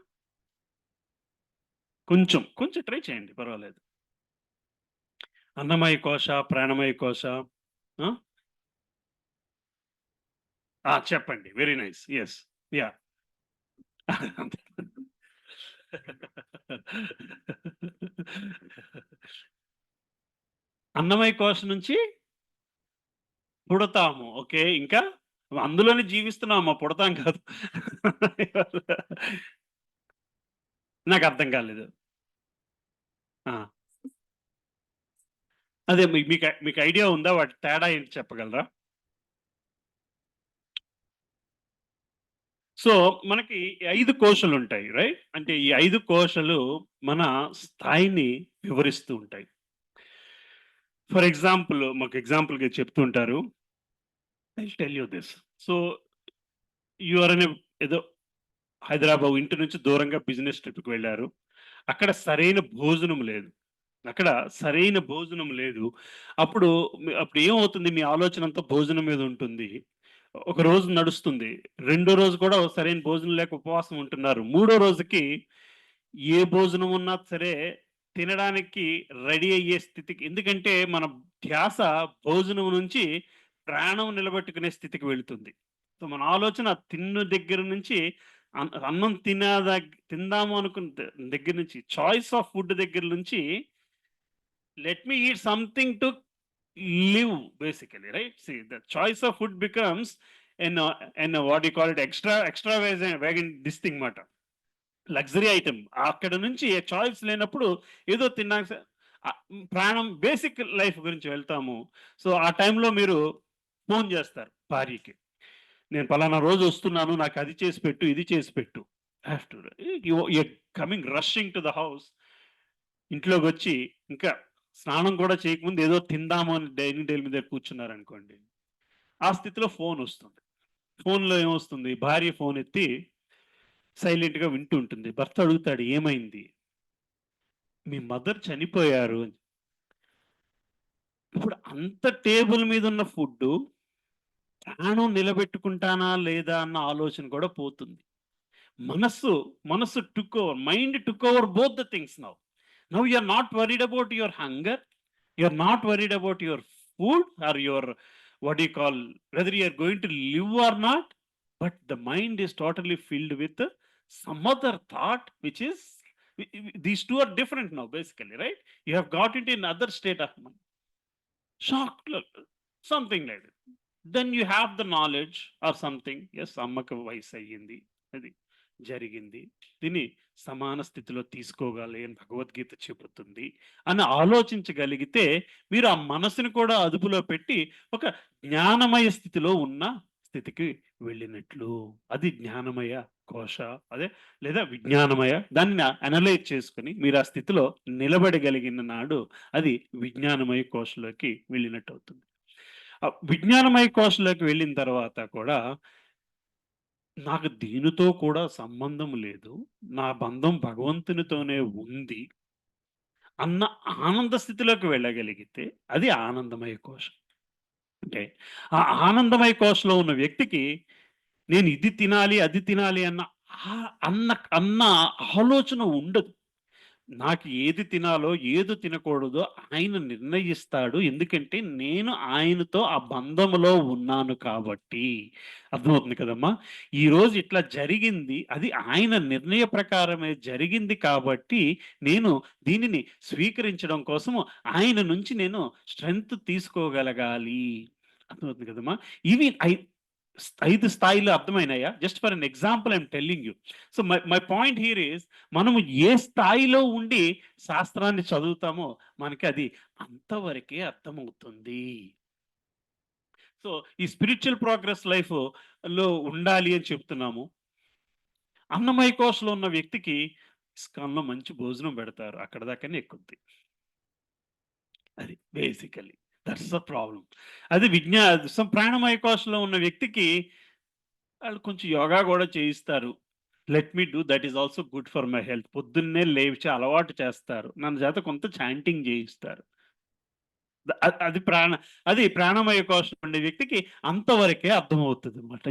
కొంచెం ట్రై చేయండి పర్వాలేదు. అన్నమయ కోశ, ప్రాణమయ కోశ. ఆ! చెప్పండి. Very nice. యెస్. యాహ్! అన్నమయ కోశ నుంచి పుడతాము. ఓకే. ఇంకా? అందులోనే జీవిస్తున్నామమ్మా పుడతాం కాదు. నాకర్థం కాలేదు. ఆ! అదే మీకు ఐడియా ఉందా? వాటి తేడా ఏంటి చెప్పగలరా? సో, మనకి 5 కోశలుంటాయి. రైట్? అంటే ఈ 5 కోశలు మన స్థాయిని వివరిస్తూ ఉంటాయి. ఫర్ ఎగ్జాంపుల్ మాకు ఎగ్జాంపుల్‌గా చెప్తూ ఉంటారు. I will tell you this. So, you are ఏదో హైదరాబాద్ ఇంటి నుంచి దూరంగా బిజినెస్ ట్రిప్‌కి వెళ్లారు. అక్కడ సరైన భోజనం లేదు. అక్కడ సరైన భోజనం లేదు. అప్పుడు అప్పుడు ఏమవుతుంది, మీ ఆలోచన అంతా భోజనం మీద ఉంటుంది. ఒక రోజు నడుస్తుంది. రెండో రోజు కూడా సరైన భోజనం లేక ఉపవాసం ఉంటున్నారు. మూడో రోజుకి ఏ భోజనం ఉన్నా సరే తినడానికి రెడీ అయ్యే స్థితికి, ఎందుకంటే మన ధ్యాస భోజనం నుంచి ప్రాణం నిలబెట్టుకునే స్థితికి వెళుతుంది. సో, మన ఆలోచన తిన్న దగ్గర నుంచి అన్నం తిందాము అనుకున్న దగ్గర నుంచి, చాయిస్ ఆఫ్ ఫుడ్ దగ్గర నుంచి let me eat something to live basically, right? See, the choice of food becomes an what you call it, extra wagon this thing మాట, లగ్జరీ ఐటమ్. అక్కడ నుంచి చాయిస్ లేనప్పుడు ఏదో తిన్నాక ప్రాణం బేసిక్ లైఫ్ గురించి వెళ్తాము. సో ఆ టైంలో మీరు ఫోన్ చేస్తారు భార్యకి, నేను పలానా రోజు వస్తున్నాను, నాకు అది చేసి పెట్టు, ఇది చేసి పెట్టు. After you coming rushing to the house, ఇంట్లోకి వచ్చి ఇంకా స్నానం కూడా చేయకముందు ఏదో తిందాము అని డైనింగ్ టేబుల్ మీద కూర్చున్నారనుకోండి, ఆ స్థితిలో ఫోన్ వస్తుంది. ఫోన్‌లో ఏమొస్తుంది, భార్య ఫోన్ ఎత్తి సైలెంట్‌గా వింటూ ఉంటుంది. భర్త అడుగుతాడు, "ఏమైంది?" "మీ మదర్ చనిపోయారు" అని. ఇప్పుడు అంత టేబుల్ మీదున్న ఫుడ్డు ప్రాణం నిలబెట్టుకుంటానా లేదా అన్న ఆలోచన కూడా పోతుంది. మనస్సు, మనస్సు took over, mind took over both the things now. Now you are not worried about your hunger, you are not worried about your food or your what do you call, whether you are going to live or not, but the mind is totally filled with some other thought, which is these two are different now basically, right? You have got into another state of mind, shocked, something like that. Then you have the knowledge or something, yes, అమ్మకి వయసు అయ్యింది, అది జరిగింది, దీన్ని సమాన స్థితిలో తీసుకోగాలి అని భగవద్గీత చెబుతుంది అని ఆలోచించగలిగితే, మీరు ఆ మనసుని కూడా అదుపులో పెట్టి ఒక జ్ఞానమయ స్థితిలో ఉన్న స్థితికి వెళ్ళినట్లు. అది జ్ఞానమయ కోశ, అదే లేదా విజ్ఞానమయ. దాన్ని అనలైజ్ చేసుకొని మీరు ఆ స్థితిలో నిలబడగలిగిన నాడు అది విజ్ఞానమయ కోశలోకి వెళ్ళినట్టు అవుతుంది. విజ్ఞానమయ కోశలోకి వెళ్ళిన తర్వాత కూడా నాకు దీనితో కూడా సంబంధం లేదు, నా బంధం భగవంతునితోనే ఉంది అన్న ఆనంద స్థితిలోకి వెళ్ళగలిగితే అది ఆనందమయ కోశం. అంటే ఆ ఆనందమయ కోశలో ఉన్న వ్యక్తికి నేను ఇది తినాలి, అది తినాలి అన్న అన్న అన్న ఆలోచన ఉండదు. నాకు ఏది తినాలో, ఏది తినకూడదో ఆయన నిర్ణయిస్తాడు. ఎందుకంటే నేను ఆయనతో ఆ బంధములో ఉన్నాను కాబట్టి. అర్థమవుతుంది కదమ్మా! ఈరోజు ఇట్లా జరిగింది, అది ఆయన నిర్ణయ ప్రకారమే జరిగింది కాబట్టి, నేను దీనిని స్వీకరించడం కోసము ఆయన నుంచి నేను స్ట్రెంత్ తీసుకోగలగాలి. అర్థమవుతుంది కదమ్మా! ఇవి 5 స్థాయిలు అర్థమైనాయా? Just for an example I'm telling you. So my point here is, మనము ఏ స్థాయిలో ఉండి శాస్త్రాన్ని చదువుతామో మనకి అది అంతవరకే అర్థమవుతుంది. సో ఈ స్పిరిచ్యువల్ ప్రోగ్రెస్ లైఫ్‌లో ఉండాలి అని చెప్తున్నాము. అన్నమయ కోశలో ఉన్న వ్యక్తికి ఇస్కాన్‌లో మంచి భోజనం పెడతారు. అక్కడి దాకానే ఎక్కుద్ది. అది బేసికల్లీ. That's the problem. అది ప్రాణమయ కోశలో ఉన్న వ్యక్తికి ఆళ్ళు కొంచెం యోగా గూడా చేయిస్తారు. Let me do, that is also good for my health. పొద్దున్నే లేచి అలవాటు చేస్తారు. నన్ను చేత కొంత చాంటింగ్ చేయిస్తారు. అది ప్రాణమయ కోశం ఉండే వ్యక్తికి అంతవరకే అర్థమవుతదనమాట.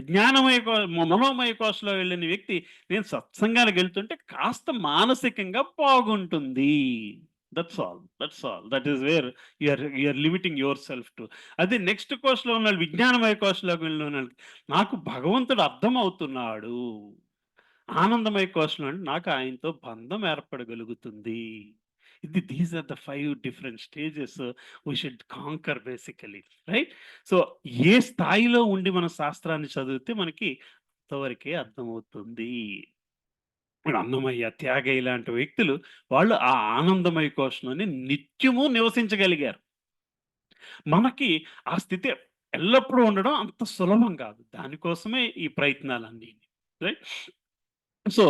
మనోమయ కోశలో వెళ్ళిన వ్యక్తి, నేను సత్సంగానికెళ్తుంటే కాస్త మానసికంగా బాగుంటుంది. That's all. That's all. That is where you are limiting yourself to. అదే నెక్స్ట్ కోర్స్‌లో ఉన్న విజ్ఞానమయ కోర్స్‌లోకి వెళ్ళినోళ్ళకి, నాకు భగవంతుడు అర్థమవుతున్నాడు. ఆనందమయ కోశంలో అంటే నాకు ఆయనతో బంధం ఏర్పడగలుగుతుంది. These are the 5 different stages we should conquer basically, right? So ఏ స్థాయిలో ఉండి మనం శాస్త్రాన్ని చదివితే మనకి అంతవరకే అర్థమవుతుంది. ఇప్పుడు అన్నమయ్య, త్యాగయ్య లాంటి వ్యక్తులు, వాళ్ళు ఆ ఆనందమయ కోశంలోనే నిత్యము నివసించగలిగారు. మనకి ఆ స్థితి ఎల్లప్పుడూ ఉండడం అంత సులభం కాదు. దానికోసమే ఈ ప్రయత్నాలన్నీ. రైట్? సో,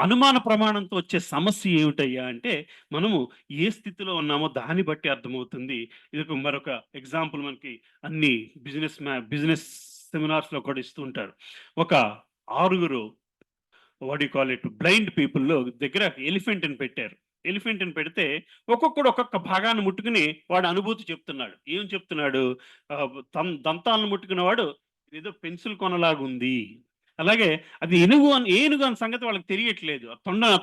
అనుమాన ప్రమాణంతో వచ్చే సమస్య ఏమిటయ్యా అంటే, మనము ఏ స్థితిలో ఉన్నామో దాన్ని బట్టి అర్థమవుతుంది. ఇదొక మరొక ఎగ్జాంపుల్ మనకి అన్ని బిజినెస్ సెమినార్స్‌లో కూడా ఇస్తూ ఉంటారు. ఒక ఆరుగురు what you call it blind people దగ్గర ఎలిఫెంట్‌ని పెట్టారు. ఎలిఫెంట్‌ని పెడితే ఒక్కొక్కడు ఒక్కొక్క భాగాన్ని ముట్టుకొని వాడు అనుభూతి చెప్తున్నాడు. ఏం చెప్తున్నాడు? దంతాలను ముట్టుకున్నవాడు ఏదో పెన్సిల్ కొనలాగుంది. అలాగే అది ఏనుగు అన్న సంగతి వాళ్ళకి తెలియట్లేదు.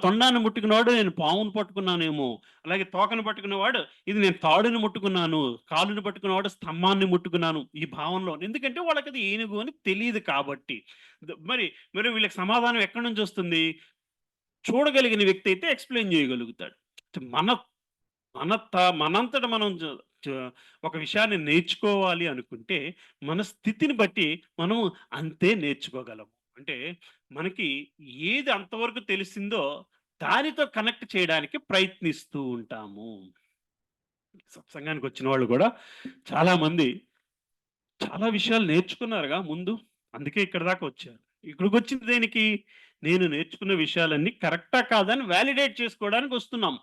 తొండాన్ని ముట్టుకున్నవాడు నేను పామును పట్టుకున్నానేమో. అలాగే తోకను పట్టుకున్నవాడు ఇది నేను తాడుని ముట్టుకున్నాను. కాలుని పట్టుకున్నవాడు స్తంభాన్ని ముట్టుకున్నాను. ఈ భావనలో ఎందుకంటే వాళ్ళకది ఏనుగు అని తెలీదు కాబట్టి. మరి మరి వీళ్ళకి సమాధానం ఎక్కడి నుంచొస్తుంది? చూడగలిగిన వ్యక్తి అయితే ఎక్స్‌ప్లెయిన్ చేయగలుగుతాడు. మన మనంతట మనం జ జ ఒక విషయాన్ని నేర్చుకోవాలి అనుకుంటే, మన స్థితిని బట్టి మనం అంతే నేర్చుకోగలం. అంటే మనకి ఏది అంతవరకు తెలిసిందో దానితో కనెక్ట్ చేయడానికి ప్రయత్నిస్తూ ఉంటాము. సత్సంగానికొచ్చిన వాళ్ళు గూడా చాలామంది చాలా విషయాలు నేర్చుకున్నారుగా ముందు. అందుకే ఇక్కడి దాకా వచ్చారు. ఇక్కడికొచ్చింది దేనికి? నేను నేర్చుకున్న విషయాలన్నీ కరెక్టా? కాదా? అని వాలిడేట్ చేసుకోవడానికొస్తున్నాం.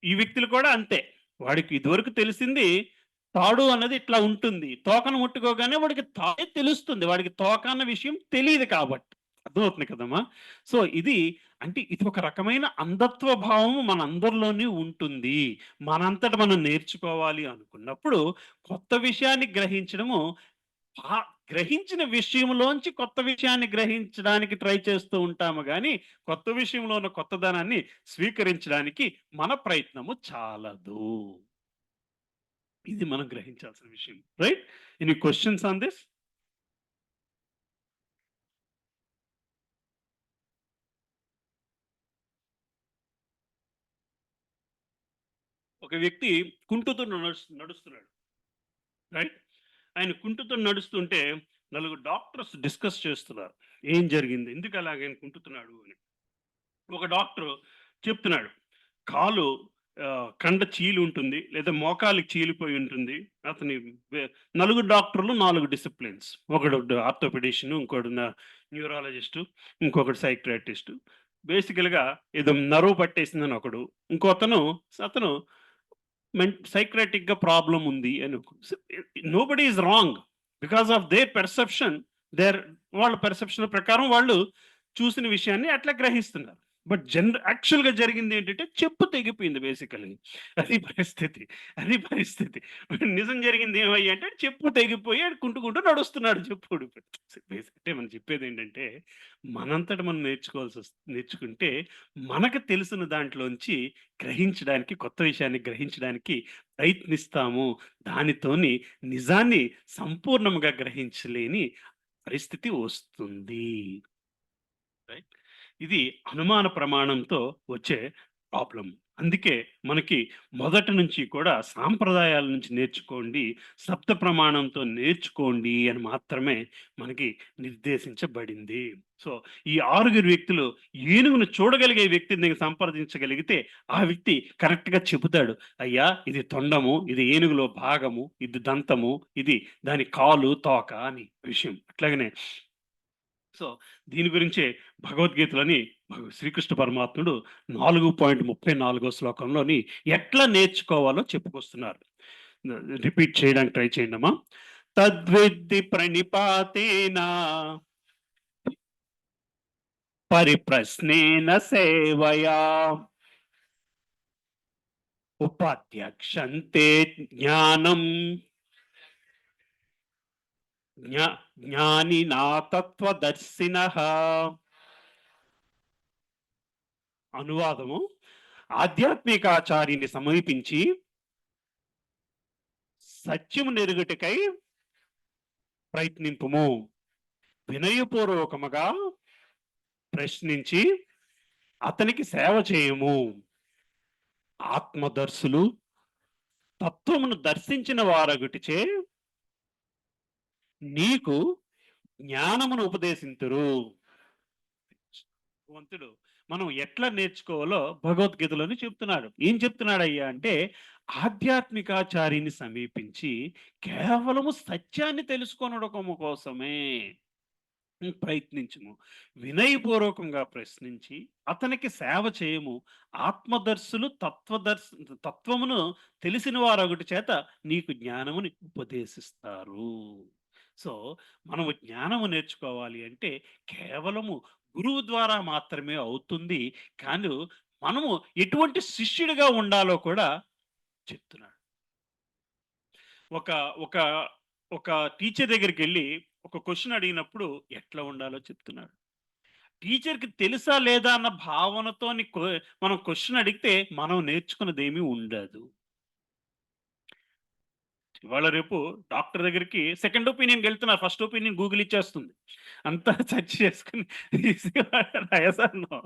ఈ వ్యక్తులు కూడా అంతే. వాడికి ఇదివరకు తెలిసింది తాడు అన్నది ఇట్లా ఉంటుంది. తోకను ముట్టుకోగానే వాడికి తాడే తెలుస్తుంది. వాడికి తోక అన్న విషయం తెలీదు కాబట్టి. అర్థమవుతుంది కదమ్మా! సో, అంటే ఇది ఒక రకమైన అంధత్వ భావము మనందరిలోని ఉంటుంది. మనంతట మనం నేర్చుకోవాలి అనుకున్నప్పుడు కొత్త విషయాన్ని గ్రహించడము ఆ గ్రహించిన విషయంలోంచి కొత్త విషయాన్ని గ్రహించడానికి ట్రై చేస్తూ ఉంటాము గానీ, కొత్త విషయంలో ఉన్న కొత్తదనాన్ని స్వీకరించడానికి మన ప్రయత్నము చాలదు. ఇది మనం గ్రహించాల్సిన విషయం. Right? Any questions on this? ఒక వ్యక్తి కుంటుతూ నడుస్తున్నాడు. రైట్? ఆయన కుంటుతూ నడుస్తుంటే నలుగురు డాక్టర్స్ డిస్కస్ చేస్తున్నారు. ఏం జరిగింది? ఎందుకు అలాగ ఆయన కుంటుతున్నాడు అని. ఒక డాక్టరు చెప్తున్నాడు. కాలు కండ చీలి ఉంటుంది. లేదా మోకాలికి చీలిపోయి ఉంటుంది. అతని వె నలుగురు డాక్టర్లు 4 డిసిప్లిన్స్. ఒకడు ఆర్థోపెడిషియన్, ఇంకోడు న్యూరాలజిస్టు, ఇంకొకడు సైకియాట్రిస్టు. బేసికల్‌గా ఏదో నర్వ్ పట్టేసిందని ఒకడు. అతను సైక్రాటిక్‌గా ప్రాబ్లమ్ ఉంది అని. Nobody is wrong. Because of their perception their వాళ్ళ పెర్సెప్షన్ ప్రకారం వాళ్ళు చూసిన విషయాన్ని అట్లా గ్రహిస్తున్నారు. బట్ యాక్చువల్‌గా జరిగిందేంటంటే చెప్పు తెగిపోయింది బేసికల్లీ. అది పరిస్థితి. అది పరిస్థితి. నిజం జరిగింది ఏమయ్యి అంటే చెప్పు తెగిపోయి ఆడు కుంటూ నడుస్తున్నాడు చెప్పు ఊడిపోయి. అంటే మనం చెప్పేదేంటంటే మనంతట మనం నేర్చుకుంటే మనకు తెలిసిన దాంట్లోంచి గ్రహించడానికి కొత్త విషయాన్ని గ్రహించడానికి ప్రయత్నిస్తాము. దానితోని నిజాన్ని సంపూర్ణంగా గ్రహించలేని పరిస్థితి వస్తుంది. రైట్? ఇది అనుమాన ప్రమాణంతో వచ్చే ప్రాబ్లమ్. అందుకే మనకి మొదటి నుంచి కూడా సాంప్రదాయాల నుంచి నేర్చుకోండి, సప్త ప్రమాణంతో నేర్చుకోండి అని మాత్రమే మనకి నిర్దేశించబడింది. సో, ఈ 6 వ్యక్తులు ఏనుగును చూడగలిగే వ్యక్తిని సంప్రదించగలిగితే, ఆ వ్యక్తి కరెక్ట్‌గా చెబుతాడు. అయ్యా! ఇది తొండము, ఇది ఏనుగులో భాగము, ఇది దంతము, ఇది దాని కాలు, తోక అని విషయం. అట్లాగనే సో, దీని గురించే భగవద్గీతలోని శ్రీకృష్ణ పరమాత్ముడు 4.34 శ్లోకంలోని ఎట్లా నేర్చుకోవాలో చెప్పుకొస్తున్నారు. రిపీట్ చేయడానికి ట్రై చేయండమ్మా. తద్విద్ధి ప్రణిపాతేన పరిప్రశ్నేన సేవయా ఉపాధ్యక్షంతే జ్ఞానం జ్ఞానినా తత్వదర్శినః. అనువాదము: ఆధ్యాత్మికాచార్యుని సమీపించి సత్యము నెరుగుటకై ప్రయత్నింపుము. వినయపూర్వకముగా ప్రశ్నించి అతనికి సేవ చేయము. ఆత్మదర్శులు తత్వమును దర్శించిన వారగుటిచే నీకు జ్ఞానమును ఉపదేశింతురు. భగవంతుడు మనం ఎట్లా నేర్చుకోవాలో భగవద్గీతలోని చెప్తున్నాడు. ఏం చెప్తున్నాడయ్యా అంటే, ఆధ్యాత్మికాచార్యుని సమీపించి కేవలము సత్యాన్ని తెలుసుకొనడము కోసమే ప్రయత్నించుము. వినయపూర్వకంగా ప్రశ్నించి అతనికి సేవ చేయము. ఆత్మదర్శులు తత్వమును తెలిసిన వారొకటి చేత నీకు జ్ఞానముని ఉపదేశిస్తారు. సో, మనము జ్ఞానము నేర్చుకోవాలి అంటే కేవలము గురువు ద్వారా మాత్రమే అవుతుంది. కానీ మనము ఎటువంటి శిష్యుడిగా ఉండాలో కూడా చెప్తున్నాడు. ఒక ఒక ఒక టీచర్ దగ్గరికెళ్ళి ఒక క్వెషన్ అడిగినప్పుడు ఎట్లా ఉండాలో చెప్తున్నాడు. టీచర్‌కి తెలుసా లేదా అన్న భావనతోని మనం క్వెషన్ అడిగితే మనం నేర్చుకున్నదేమీ ఉండదు. ఇవాళ రేపు డాక్టర్ దగ్గరికి సెకండ్ ఒపీనియన్‌కెళ్తున్నారు. ఫస్ట్ ఒపీనియన్ గూగుల్ ఇచ్చేస్తుంది. అంతా సెర్చ్ చేసుకొని యెస్ ఆర్ నో.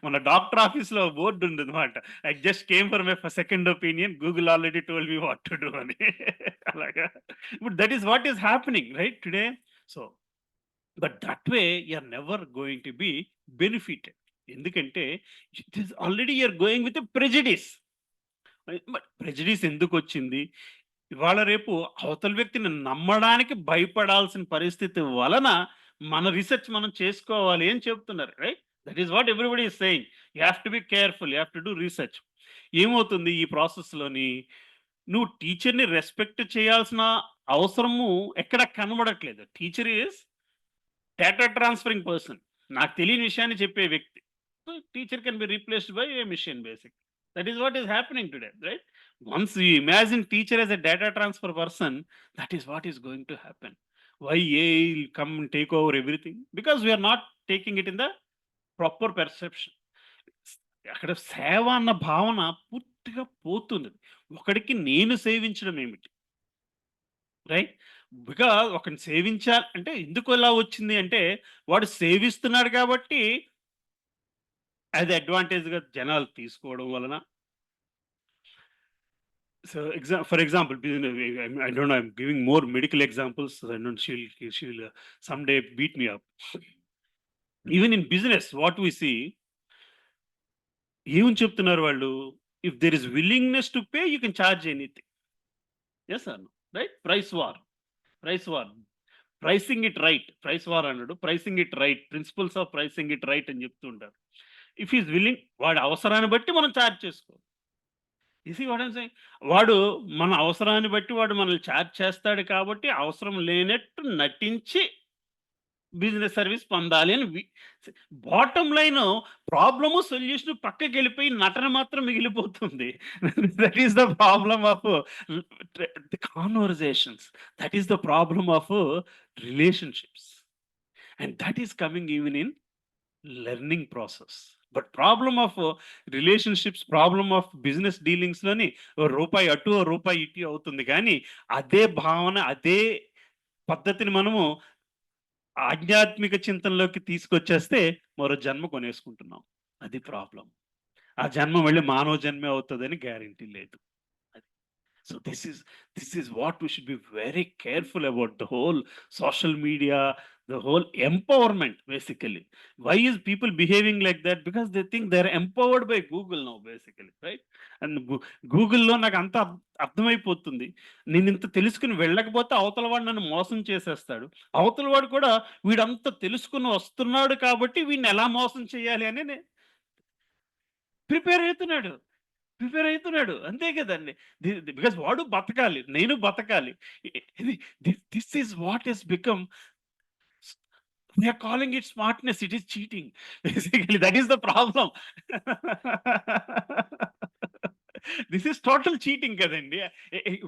మన డాక్టర్ ఆఫీస్‌లో బోర్డ్ ఉందన్నమాట. I just came for my second opinion. Google already told me what to do అని. అలాగా. ఇప్పుడు that is what is happening right today. So, but that way you are never going to be benefited. ఎందుకంటే it is already you are going with a prejudice. But prejudice ఎందుకొచ్చింది? ఇవాళ రేపు అవతల వ్యక్తిని నమ్మడానికి భయపడాల్సిన పరిస్థితి వలన మన రిసర్చ్ మనం చేసుకోవాలి అని చెప్తున్నారు. Right? That is what everybody is saying. You have to be careful. You have to do research. ఏమవుతుంది ఈ ప్రాసెస్‌లోని నువ్వు టీచర్‌ని రెస్పెక్ట్ చేయాల్సిన అవసరము ఎక్కడ కనబడట్లేదు. Teacher is data transferring person. నాకు తెలియని విషయాన్ని చెప్పే వ్యక్తి. So, teacher can be replaced by A machine basic. That is what is happening today, right? Once you imagine teacher as a data transfer person, that is what is going to happen. Why AI will come and take over everything? Because we are not taking it in the proper perception. అక్కడ సేవ అన్న భావన పూర్తిగా పోతుంది. ఒకడికి నేను సేవించడం ఏమిటి? రైట్? బికాజ్ ఒకడిని సేవించాలి అంటే ఎందుకు ఇలా వచ్చింది అంటే వాడు సేవిస్తున్నాడు కాబట్టి అది అడ్వాంటేజ్‌గా జనాలు తీసుకోవడం వలన. So, for example I don't know, I'm giving more medical examples. So I know she'll someday beat me up. Even in business, what we see, ఏమని చెప్తున్నారు వాళ్ళు? If there is willingness to pay you can charge anything. Yes or no? Right? Price war. Price war. Pricing it right. Price war అనడు. Pricing it right. Principles of pricing it right అని చెప్తూ ఉంటారు. If he is willing వాడి అవసరాన్ని బట్టి మనం charge చేసుకోవాలి. You see what I'm saying? వాడు మన అవసరాన్ని బట్టి వాడు మనల్ని చార్జ్ చేస్తాడు కాబట్టి అవసరం లేనట్టు నటించి బిజినెస్ సర్వీస్ పొందాలి అని బాటమ్ లైన్ ప్రాబ్లము, సొల్యూషన్ పక్కకెళ్ళిపోయి నటన మాత్రం మిగిలిపోతుంది. That is the problem of the conversations. That is the problem of relationships. And that is coming even in learning process. But problem of relationships, problem of business డీలింగ్స్‌లోని ఓ రూపాయి అటు, ఓ రూపాయి ఇటు అవుతుంది గానీ, అదే భావన, అదే పద్ధతిని మనము ఆధ్యాత్మిక చింతనలోకి తీసుకొచ్చేస్తే మరో జన్మ కొనేసుకుంటున్నాం. అది ప్రాబ్లమ్. ఆ జన్మ మళ్ళీ మానవ జన్మే అవుతదని గ్యారంటీ లేదు. So this is what we should be very careful about, the whole social media, the whole empowerment basically. Why is people behaving like that? Because they think they're empowered by Google now basically, right? And గూగుల్‌లో నాకంతా అర్థమైపోతుంది. నేనింత తెలుసుకొని వెళ్ళకపోతే అవతల వాడు నన్ను మోసం చేసేస్తాడు. అవతల వాడు కూడా వీడంత తెలుసుకొని వస్తున్నాడు కాబట్టి వీడిని ఎలా మోసం చేయాలి అని ప్రిపేర్ అయితున్నాడు. ప్రిపేర్ అయితున్నాడు. అంతే కదండీ. బికాజ్ వాడు బతకాలి. నేను బతకాలి. ఇది this is what has become. They are calling it smartness. It is cheating. Basically that is the problem. This is total cheating కదండీ.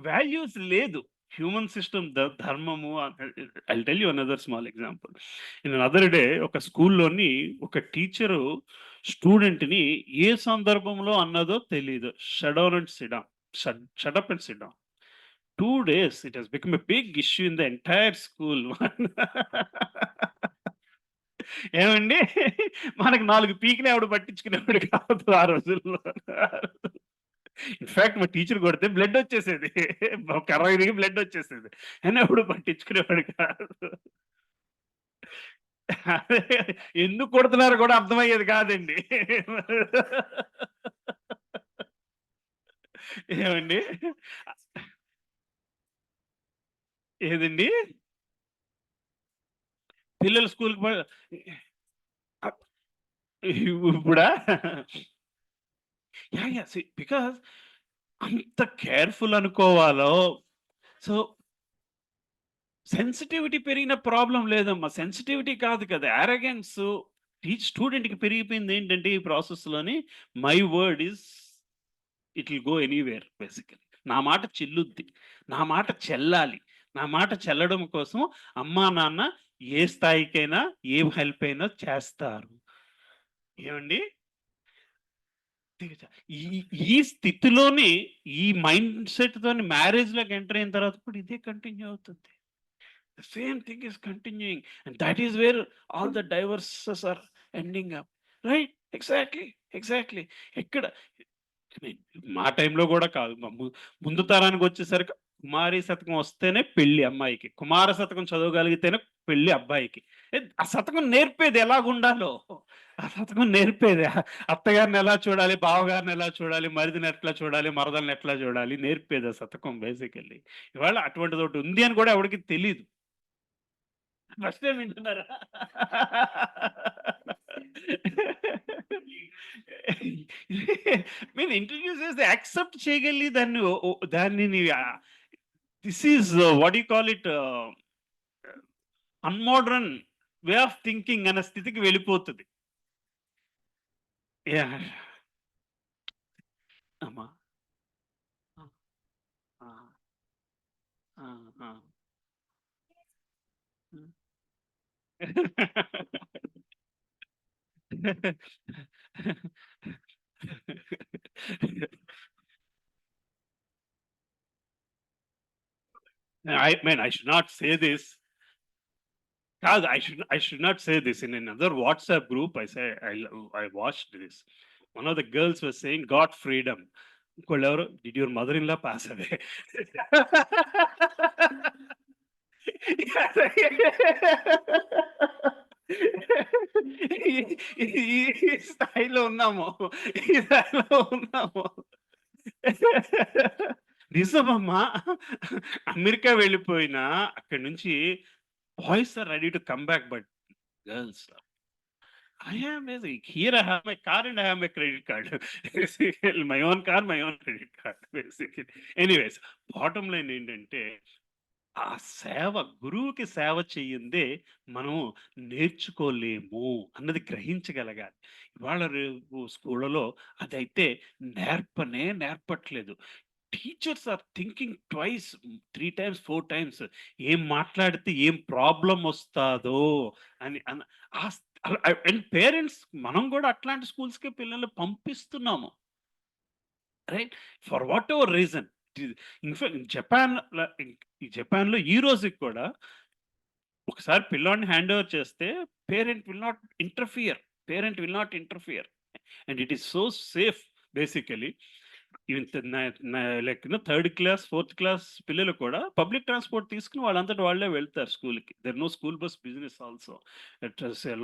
వాల్యూస్ లేదు. హ్యూమన్ సిస్టమ్ ధర్మము. I will tell you another small example. In another day ఒక స్కూల్‌లోని ఒక teacher స్టూడెంట్‌ని ఏ సందర్భంలో అన్నదో తెలీదు. Shut down and sit down. Shut up and sit down. 2 days it has become a big issue in the entire school. ఏమండి? మనకు 4 పీకినా ఎవడు పట్టించుకునేవాడు కాదు ఆ రోజుల్లో. ఇన్‌ఫాక్ట్ మా టీచర్ కొడితే బ్లడ్ వచ్చేసేది. కర్ర ఇరిగి బ్లడ్ వచ్చేసేది. అయినా ఎవడు పట్టించుకునేవాడు కాదు. అదే ఎందుకు కొడుతున్నారో కూడా అర్థమయ్యేది కాదండి. ఏమండి? ఏదండి? పిల్లలు స్కూల్‌కి ఇప్పుడా? యాహ్! బికాజ్ అంత కేర్‌ఫుల్ అనుకోవాలో. సో సెన్సిటివిటీ పెరిగిన ప్రాబ్లమ్ లేదమ్మా. సెన్సిటివిటీ కాదు కదా! యారగెన్సు స్టూడెంట్‌కి పెరిగిపోయింది ఏంటంటే ఈ ప్రాసెస్‌లోని my word is it will go anywhere basically. నా మాట చెల్లుద్ది. నా మాట చెల్లాలి. నా మాట చెల్లడం కోసం అమ్మా, నాన్న ఏ స్థాయికైనా, ఏం హెల్ప్ అయినా చేస్తారు. ఏవండీ? ఈ ఈ స్థితిలోని ఈ మైండ్ సెట్‌తోని మ్యారేజ్‌లోకి ఎంటర్ అయిన తర్వాత కూడా ఇదే కంటిన్యూ అవుతుంది. The same thing is continuing, and that is where all the divorces are ending up. Right? Exactly. Exactly. ఎక్కడ మా టైంలో గూడా కాదు. ముందు తరానికొచ్చేసరికి కుమారి శతకం వస్తేనే పెళ్లి అమ్మాయికి. కుమార శతకం చదవగలిగితేనే పెళ్లి అబ్బాయికి. ఆ శతకం నేర్పేది ఎలాగుండాలో. ఆ శతకం నేర్పేది. అత్తగారిని ఎలా చూడాలి, బావగారిని ఎలా చూడాలి, మరిదిని ఎట్లా చూడాలి, మరదల్ని ఎట్లా చూడాలి నేర్పేది ఆ శతకం బేసికల్లీ. ఇవాళ అటువంటిదొకటి ఉంది అని గూడా ఎవడికి తెలీదు. ఫస్ట్ టైమ్ వింటున్నారా? మీరు ఇంట్రొడ్యూస్ చేస్తే యాక్సెప్ట్ చేయగలిగి దాన్ని దానిని this is what you call it unmodern way of thinking అనే స్థితికి వెళ్ళిపోతది. యాహ్! అమ్మా! ఆ! ఆ! ఆ! ఆ! హ్మ్. I mean, I should not say this. I should not say this. In another WhatsApp group, I watched this. One of the girls was saying, "God freedom." ఇంకోళ్ళెవరు, "Did your mother-in-law pass away?" ఈ ఈ ఈ స్థాయిలో ఉన్నాము. ఈ స్థాయిలో ఉన్నాము. నిజమమ్మా. America వెళ్ళిపోయినా అక్కడి నుంచి boys are ready to come back but girls I am busy. Here I have my car and I have my credit card. Basically, my own car, my own credit card. Basically. Anyways, bottom line ఏంటంటే, ఆ సేవ గురువుకి సేవ చెయ్యందే మనం నేర్చుకోలేము అన్నది గ్రహించగలగాలి. ఇవాళ రేపు స్కూళ్ళలో అదైతే నేర్పట్లేదు. Teachers are thinking twice, 3 times, 4 times ఏం మాట్లాడితే ఏం ప్రాబ్లమ్ వస్తాదో అని అండ్ పేరెంట్స్ మనం గూడా అట్లాంటి స్కూల్స్‌కే పిల్లల్ని పంపిస్తున్నాము. Right? For whatever reason. In fact ఈ జపాన్‌లో ఈ రోజుకి కూడా ఒకసారి పిల్లోడిని హ్యాండ్ ఓవర్ చేస్తే parent will not interfere. Parent will not interfere. And it is so safe basically. Even like third class, fourth class పిల్లలు కూడా పబ్లిక్ ట్రాన్స్‌పోర్ట్ తీసుకొని వాళ్ళంతట వాళ్ళే వెళ్తారు స్కూల్‌కి. There no school bus business also.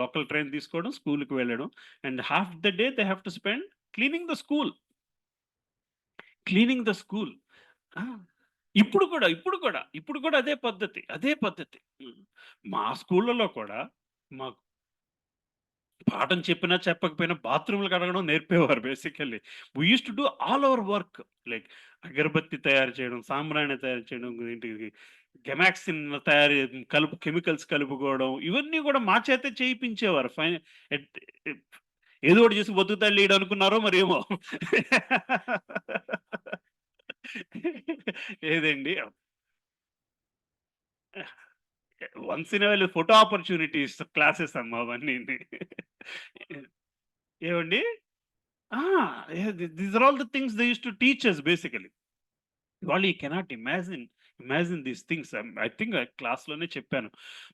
Local train తీసుకోవడం, స్కూల్‌కి వెళ్ళడం. And half the day they have to spend cleaning the school. Cleaning the school. ఆ! ఇప్పుడు కూడా అదే పద్ధతి. అదే పద్ధతి. మా స్కూళ్ళలో కూడా మాకు పాఠం చెప్పినా, చెప్పకపోయినా బాత్రూమ్‌లు కడగడం నేర్పేవారు basically. We used to do all our work. Like అగరబత్తి తయారు చేయడం, సాంబ్రాణి తయారు చేయడం, ఏంటిది గెమాక్సిన్ తయారు కెమికల్స్ కలుపుకోవడం, ఇవన్నీ గూడా మా చేతే చేయిపించేవారు. ఎట్ ఎప్ ఏదో ఒకటి చేసి బతుకుతాడులే ఈడు అనుకున్నారో మరేమో. లేదండి. Once in a while photo opportunities classes అమ్మా అవన్నీని. ఏవండీ? ఆ! These are all the things they used to teach us basically. ఇవాళ you cannot imagine these things. I think క్లాస్‌లోనే చెప్పాను.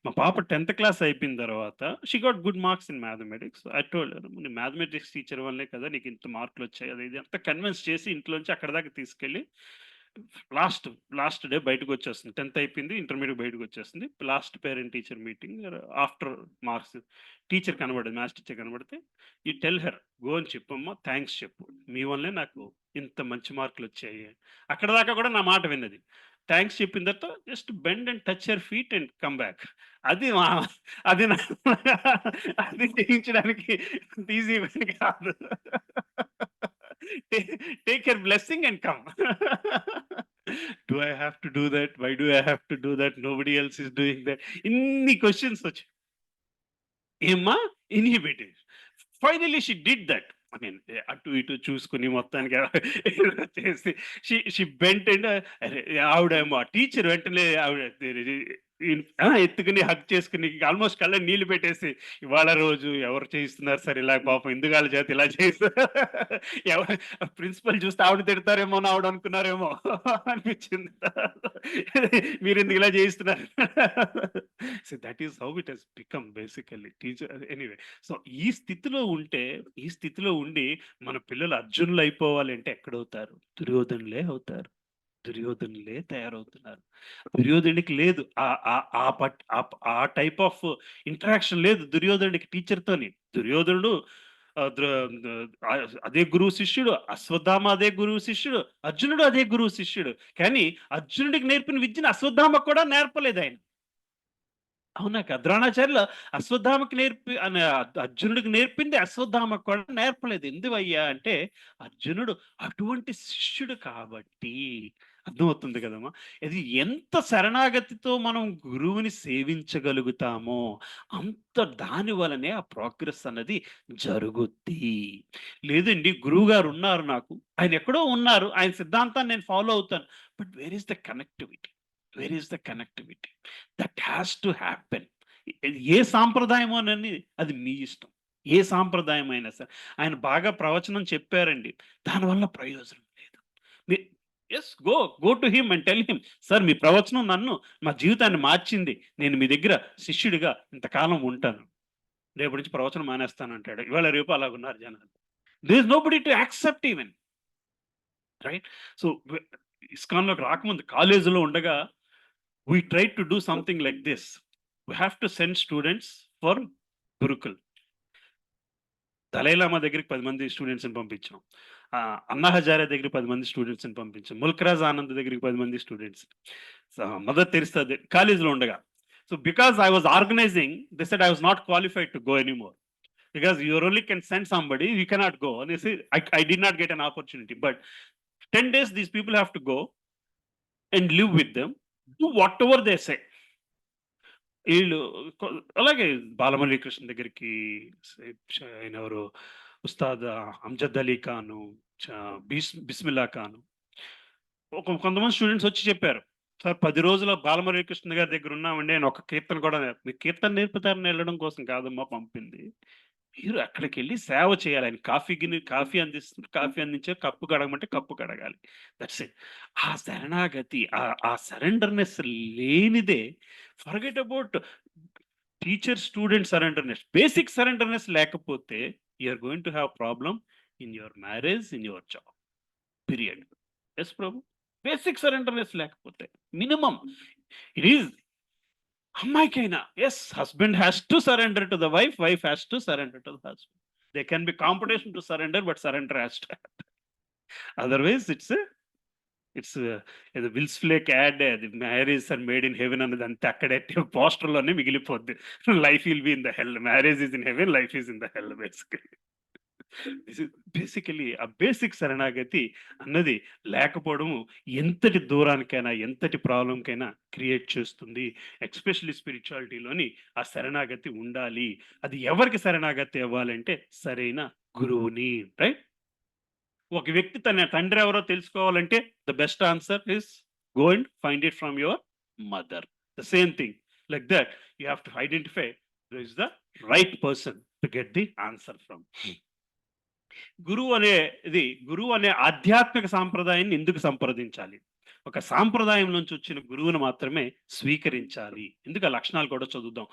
మా పాప 10థ్ క్లాస్ అయిపోయిన తర్వాత she got good marks in mathematics. I told her, "నీ మ్యాథమెటిక్స్ టీచర్ వల్లే కదా నీకు ఇంత మార్కులొచ్చాయి." అది ఇది అంతా కన్విన్స్ చేసి ఇంట్లోంచి అక్కడి దాకా తీసుకెళ్ళి లాస్ట్ లాస్ట్ డే బయటకొచ్చేస్తుంది. 10థ్ అయిపోయింది. ఇంటర్మీడియేట్ బయటకొచ్చేస్తుంది. Last parent teacher meeting after marks teacher కనబడేది. మ్యాథ్స్ టీచర్ కనబడితే, "యూ టెల్ హర్, గో అని చెప్పమ్మా, థాంక్స్ చెప్పు. మీ వల్లే నాకు ఇంత మంచి మార్కులొచ్చాయి." అక్కడి దాకా కూడా నా మాట విన్నది. థాంక్స్ చెప్పిన తర్వాత just bend and touch her feet and come back. అది మా అది నా అది చేయించడానికి ఈజీ పని కాదు. టే take your blessing and come. Do I have to do that? Why do I have to do that? Nobody else is doing that. ఇన్ని క్వెషన్స్ వచ్చాయి. ఏమ్మా? Inhibited. Finally she did that. I mean అటు ఇటు చూసుకొని మొత్తానికి చేసి she bent and అరే ఆవిడేమో టీచర్ వెంటనే ఆవిడ ఎత్తుకుని హగ్ చేసుకుని ఆల్మోస్ట్ కళ్ళ నీళ్లు పెట్టేసి, ఇవాళ రోజు ఎవరు చేయిస్తున్నారు సార్ ఇలా, పాపం ఎందుగాళ్ళ చేత ఇలా చేస్తారు, ప్రిన్సిపల్ చూస్తే ఆవిడ తిడతారేమో అని ఆవిడ అనుకున్నారేమో అనిపించింది. మీరు ఎందుకు ఇలా చేయిస్తున్నారు. So that is how it has become basically teacher. Anyway, so ఈ స్థితిలో ఉంటే, ఈ స్థితిలో ఉండి మన పిల్లలు అర్జునులు అయిపోవాలి అంటే ఎక్కడవుతారు? దుర్యోధనులే అవుతారు. దుర్యోధనులే తయారవుతున్నారు. దుర్యోధనుడికి లేదు ఆ టైప్ ఆఫ్ ఇంటరాక్షన్ లేదు దుర్యోధనుడికి టీచర్‌తోని. దుర్యోధనుడు ఆహ్, ద్ర అదే గురువు శిష్యుడు, అశ్వత్థామ అదే గురువు శిష్యుడు, అర్జునుడు అదే గురువు శిష్యుడు. కానీ అర్జునుడికి నేర్పిన విద్యను అశ్వత్థామకు కూడా నేర్పలేదాయన. అవునా కాదా? ద్రోణాచార్యులు అశ్వత్థామకి అర్జునుడికి నేర్పింది అశ్వత్థామకు కూడా నేర్పలేదు. ఎందువయ్యా అంటే అర్జునుడు అటువంటి శిష్యుడు కాబట్టి. అర్థమవుతుంది కదమ్మా! ఇది ఎంత శరణాగతితో మనం గురువుని సేవించగలుగుతామో, అంత దాని వలనే ఆ ప్రోగ్రెస్ అన్నది జరుగుద్ది. లేదండి గురువుగారు ఉన్నారు నాకు. ఆయన ఎక్కడో ఉన్నారు. ఆయన సిద్ధాంతాన్ని నేను ఫాలో అవుతాను. But where is the connectivity? Where is the connectivity? That has to happen. ఏ సాంప్రదాయమోనని అది మీ ఇష్టం. ఏ సాంప్రదాయం అయినా సరే. ఆయన బాగా ప్రవచనం చెప్పారండి. దానివల్ల ప్రయోజనం లేదు. మీ yes, go to him and tell him, sir మీ ప్రవచనం మా జీవితాన్ని మార్చింది. నేను మీ దగ్గర శిష్యుడిగా ఇంతకాలం ఉంటాను. రేపటి నుంచి ప్రవచనం మానేస్తానంటాడు. ఇవాళ రేపు అలాగున్నారు జనాలు. There is nobody to accept even. Right? So, ఇస్కాన్‌లోకి రాకముందు కాలేజీలో ఉండగా we tried to do something like this. We have to send students for Gurukul. Dalai Lama దగ్గరికి 10 మంది స్టూడెంట్స్‌ని పంపించాం. అన్నా హజారే దగ్గరికి 10 మంది స్టూడెంట్స్‌ని పంపించాం. ముల్క్ రాజ్ ఆనంద్ దగ్గరికి 10 మంది స్టూడెంట్స్. మదర్ తెరిసా కాలేజ్‌లో ఉండగా. So, because I was organising, they said I was not qualified to go anymore. Because you only can send somebody, you cannot go అనేసి I did not get an opportunity. But 10 days these people have to go and live with them. Do whatever they say. ఈళ్ళు కొ అలాగే బాలమురళీ కృష్ణ దగ్గరికి ఆయనెవరు ఉస్తాద్ అమ్జద్ అలీ ఖాను, చ బిస్మిల్లా ఖాను, కొంతమంది students వచ్చి చెప్పారు. Sir 10 రోజులు బాలమురళీ కృష్ణ గారి దగ్గర ఉన్నామండి. ఆయన ఒక కీర్తన కూడా మీకు కీర్తన నేర్పుతారని వెళ్ళడం కోసం కాదమ్మా పంపింది. మీరు అక్కడికెళ్ళి సేవ చేయాలి. ఆయన కాఫీ అందించారు. కప్పు కడగమంటే కప్పు కడగాలి. That's it. ఆ శరణాగతి, ఆ సరెండర్‌నెస్ లేనిదే, forget about teacher student surrenderness. Basic surrenderness లేకపోతే you are going to have problem in your marriage, in your job. Period. Yes ప్రభు. బేసిక్ సరెండర్‌నెస్ లేకపోతే మినిమమ్ ఇట్ ఈస్ అమ్మాయికైనా yes, husband has to surrender to the wife, wife has to surrender to the husband. They can be competition to surrender, but surrender has to happen. Otherwise it's ఏదో Wills Flake ad, అది marriage are made in heaven అన్నది అంతే అక్కడే పోస్టర్‌లోనే మిగిలిపోద్ది. Life will be in the hell. Marriage is in heaven, life is in the hell basically. This is basically ఆ basic శరణాగతి అన్నది లేకపోవడము ఎంతటి దూరానికైనా, ఎంతటి ప్రాబ్లమ్‌కైనా క్రియేట్ చేస్తుంది. ఎస్పెషల్లీ స్పిరిచువాలిటీలోని ఆ శరణాగతి ఉండాలి. అది ఎవరికి శరణాగతి అవ్వాలంటే సరైన గురువుని. రైట్? ఒక వ్యక్తి తన తండ్రి ఎవరో తెలుసుకోవాలంటే the best answer is go and find it from your mother. The same thing like that you have to identify who is the right person to get the answer from. గురువు అనే ఆధ్యాత్మిక సాంప్రదాయాన్ని ఎందుకు సంప్రదించాలి? ఒక సాంప్రదాయం నుంచి వచ్చిన గురువును మాత్రమే స్వీకరించాలి. ఎందుకు ఆ లక్షణాలు కూడా చదువుదాం.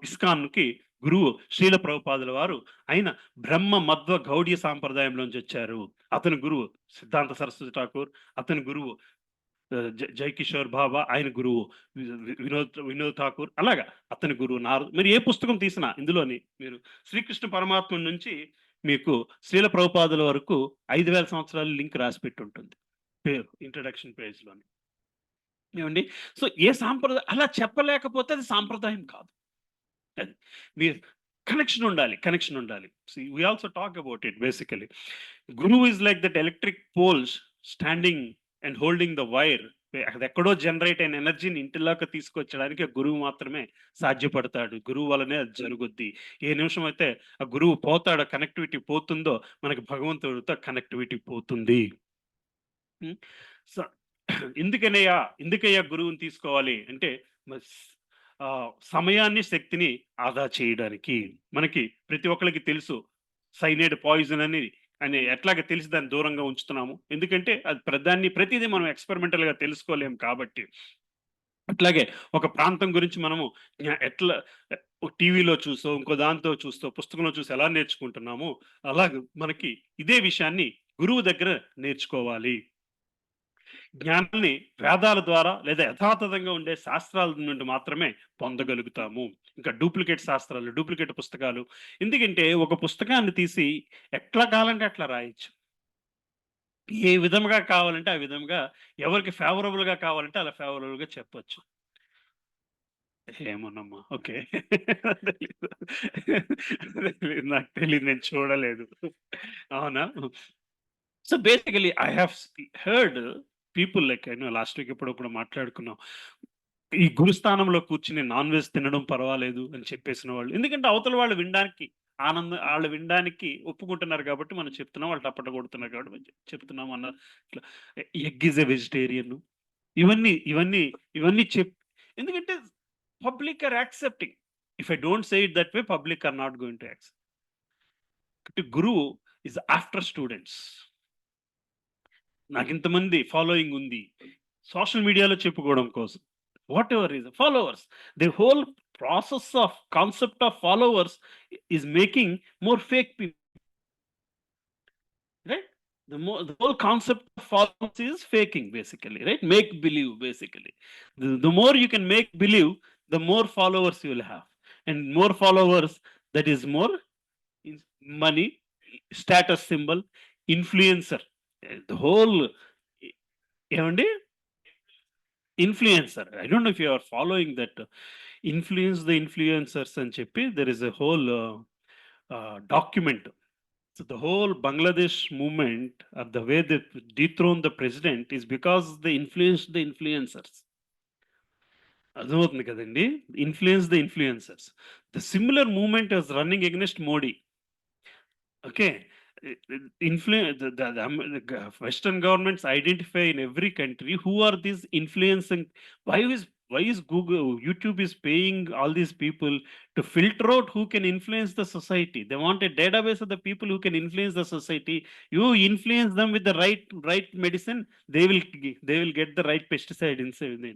ఇస్కాన్‌కి గురువు శ్రీల ప్రభుపాదుల వారు, ఆయన బ్రహ్మ మధ్వ గౌడీయ సాంప్రదాయంలోంచి వచ్చారు. అతని గురువు సిద్ధాంత సరస్వతి ఠాకూర్, అతని గురువు జై కిషోర్ బాబా, ఆయన గురువు వినోద్ ఠాకూర్, అలాగా అతని గురువు మీరు ఏ పుస్తకం తీసినా ఇందులోని మీరు శ్రీకృష్ణ పరమాత్మ నుంచి మీకు శ్రీల ప్రభుపాదుల వరకు 5000 సంవత్సరాలు లింక్ రాసిపెట్టి ఉంటుంది. పేరు ఇంట్రడక్షన్ పేజ్‌లోని. ఏవండి? సో, ఏ సాంప్రదాయం అలా చెప్పలేకపోతే అది సాంప్రదాయం కాదు. అది. మీరు కనెక్షన్ ఉండాలి. See we also talk about it basically. Guru is like that electric poles standing and holding the wire. అదెక్కడో జనరేట్ అయిన ఎనర్జీని ఇంటిలోకి తీసుకొచ్చడానికి ఆ గురువు మాత్రమే సాధ్యపడతాడు. గురువు వల్లనే అది జరుగుద్ది. ఏ నిమిషం అయితే ఆ గురువు పోతాడో, కనెక్టివిటీ పోతుందో, మనకి భగవంతుడితో కనెక్టివిటీ పోతుంది. హ్మ్. స ఎందుకయ్యా గురువుని తీసుకోవాలి అంటే, మస్ సమయాన్ని, శక్తిని ఆదా చేయడానికి. మనకి ప్రతి ఒక్కళ్ళకి తెలుసు. సైనైడ్ పాయిజన్ అని ఎట్లాగా తెలిసి దాన్ని దూరంగా ఉంచుతున్నాము. ఎందుకంటే అది ప్రతీదీ మనం ఎక్స్‌పెరిమెంటల్‌గా తెలుసుకోలేము కాబట్టి. అట్లాగే ఒక ప్రాంతం గురించి మనము ఎట్లా టీవీలో చూసో, ఇంకో దాంతో చూసో, పుస్తకంలో చూసి ఎలా నేర్చుకుంటున్నామో, అలాగ మనకి ఇదే విషయాన్ని గురువు దగ్గర నేర్చుకోవాలి. జ్ఞానాన్ని వేదాల ద్వారా లేదా యథాతథంగా ఉండే శాస్త్రాల నుండి మాత్రమే పొందగలుగుతాము. ఇంకా డూప్లికేట్ శాస్త్రాలు, డూప్లికేట్ పుస్తకాలు. ఎందుకంటే ఒక పుస్తకాన్ని తీసి ఎట్లా కావాలంటే అట్లా రాయొచ్చు. ఏ విధముగా కావాలంటే ఆ విధముగా, ఎవరికి ఫేవరబుల్‌గా కావాలంటే అలా ఫేవరబుల్‌గా చెప్పొచ్చు. ఏమోనమ్మా! ఓకే. తెలీదు. తెలీదు. నాకు తెలీదు. నేను చూడలేదు. అవునా? So, basically I have heard people like last week ఎప్పుడో మాట్లాడుకున్నాం. ఈ గురుస్థానంలో కూర్చొని నాన్ వెజ్ తినడం పర్వాలేదు అని చెప్పేసిన వాళ్ళు. ఎందుకంటే అవతల వాళ్ళు వినడానికి ఆళ్ళు వినడానికి ఒప్పుకుంటున్నారు కాబట్టి మనం చెప్తున్నాం. వాళ్ళు టపట కొడుతున్నారు కాబట్టి మనం చెప్తున్నాం అన్న ఇట్లా ఎగ్ ఈస్ ఎ వెజిటేరియన్. ఇవన్నీ, ఇవన్నీ, ఇవన్నీ ఎందుకంటే public are accepting. If I don't say it that way public are not going to accept. గురువు ఈస్ ఆఫ్టర్ స్టూడెంట్స్. నాకింతమంది ఫాలోయింగ్ ఉంది. సోషల్ మీడియాలో చెప్పుకోవడం కోసం. Whatever is followers. The whole process of concept of followers is making more fake people. Right? The whole concept of followers is faking basically, right? Make believe basically. The more you can make believe, the more followers you will have. And more followers, that is more money, status symbol, influencer. The whole ఏమండి? Influencer. I don't know if you are following that. Influence the influencers అని చెప్పి there is a whole document. So the whole Bangladesh movement, or the way they dethroned the president, is because they influenced the influencers. అర్థమవుతుంది కదండీ! Influence the influencers. The similar movement is running against Modi. Okay. The Western governments identify in every country who are these influencing. Why is Google, YouTube is paying all these people to filter out who can influence the society? They want a database of the people who can influence the society. You influence them with the right medicine, they will get the right pesticide inside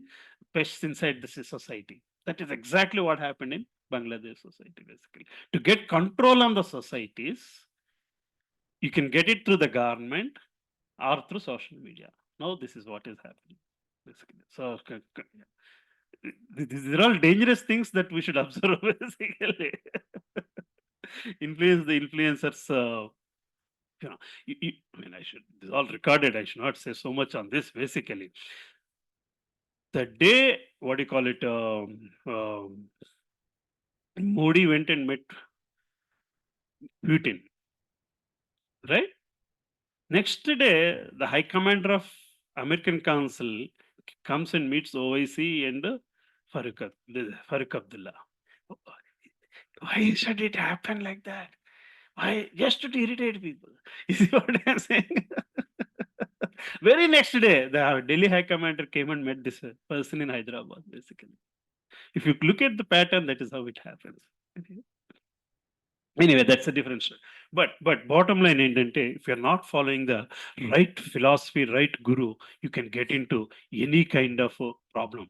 pests inside the society. That is exactly what happened in Bangladesh society basically. To get control on the societies, you can get it through the government or through social media. Now this is what is happening basically. So these are all dangerous things that we should observe basically. Influence the influencers. I mean, this is all recorded. I should not say so much on this. Basically, the day, what do you call it? Modi went and met Putin, right? Next day, the High Commander of American Council comes and meets OIC and Farooq Abdullah. Why should it happen like that? Why? Just to irritate people. You see what I'm saying? Very next day, the Delhi High Commander came and met this person in Hyderabad, basically. If you look at the pattern, that is how it happens. Okay. Anyway, that's a different story. But bottom line ఏంటంటే, if you're not following the right philosophy, right guru, you can get into any kind of problem.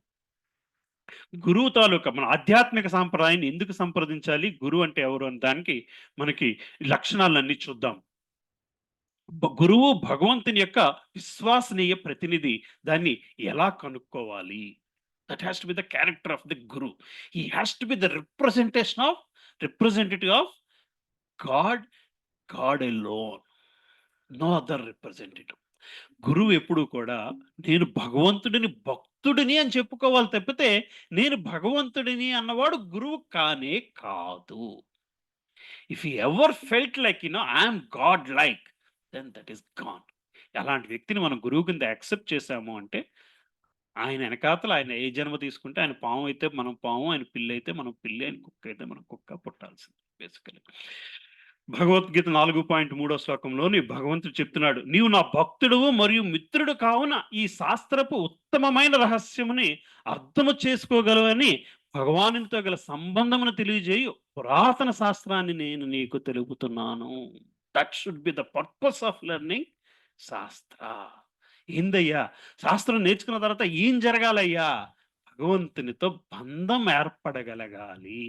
గురువు తాలూకా మన ఆధ్యాత్మిక సాంప్రదాయాన్ని ఎందుకు సంప్రదించాలి? గురువు అంటే ఎవరు? అని దానికి మనకి లక్షణాలన్నీ చూద్దాం. గురువు భగవంతుని యొక్క విశ్వసనీయ ప్రతినిధి. దాన్ని ఎలా కనుక్కోవాలి? That has to be the character of the guru. He has to be the representative of God, God alone. No other representative. గురువు ఎప్పుడు కూడా నేను భగవంతుడిని భక్తుడిని అని చెప్పుకోవాలి తప్పితే, నేను భగవంతుడిని అన్నవాడు గురువు కానే కాదు. If he ever felt like I am God like, then that is gone. అలాంటి వ్యక్తిని మనం గురువు కింద యాక్సెప్ట్ చేశాము అంటే, ఆయన ఎనకాతల ఆయన ఏ జన్మ తీసుకుంటే ఆయన పాము అయితే మనం పాము, ఆయన పిల్లయితే మనం పిల్లి, ఆయన కుక్క అయితే మనం కుక్క పుట్టాల్సింది బేసికల్లీ. భగవద్గీత 4.3 శ్లోకంలోని భగవంతుడు చెప్తున్నాడు, "నీవు నా భక్తుడవు మరియు మిత్రుడు కావున ఈ శాస్త్రపు ఉత్తమమైన రహస్యముని అర్థము చేసుకోగలవని భగవానునితో గల సంబంధమును తెలియజేయు పురాతన శాస్త్రాన్ని నేను నీకు తెలుపుతున్నాను." That should be the purpose of learning శాస్త్ర. ఏందయ్యా? శాస్త్రం నేర్చుకున్న తర్వాత ఏం జరగాలయ్యా? భగవంతునితో బంధం ఏర్పడగలగాలి.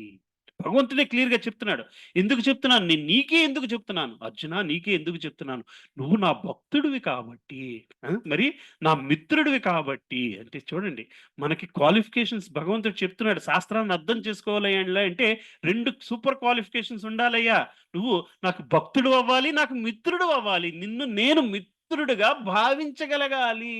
భగవంతుడే క్లియర్‌గా చెప్తున్నాడు. ఎందుకు చెప్తున్నాను? నేను నీకే ఎందుకు చెప్తున్నాను? అర్జునా నీకే ఎందుకు చెప్తున్నాను? నువ్వు నా భక్తుడివి కాబట్టి. మరి నా మిత్రుడివి కాబట్టి. అంటే చూడండి, మనకి క్వాలిఫికేషన్స్ భగవంతుడు చెప్తున్నాడు. శాస్త్రాన్ని అర్థం చేసుకోవాలయ్యా అంటే 2 సూపర్ క్వాలిఫికేషన్స్ ఉండాలయ్యా. నువ్వు నాకు భక్తుడు అవ్వాలి, నాకు మిత్రుడు అవ్వాలి. నిన్ను నేను మిత్రుడిగా భావించగలగాలి.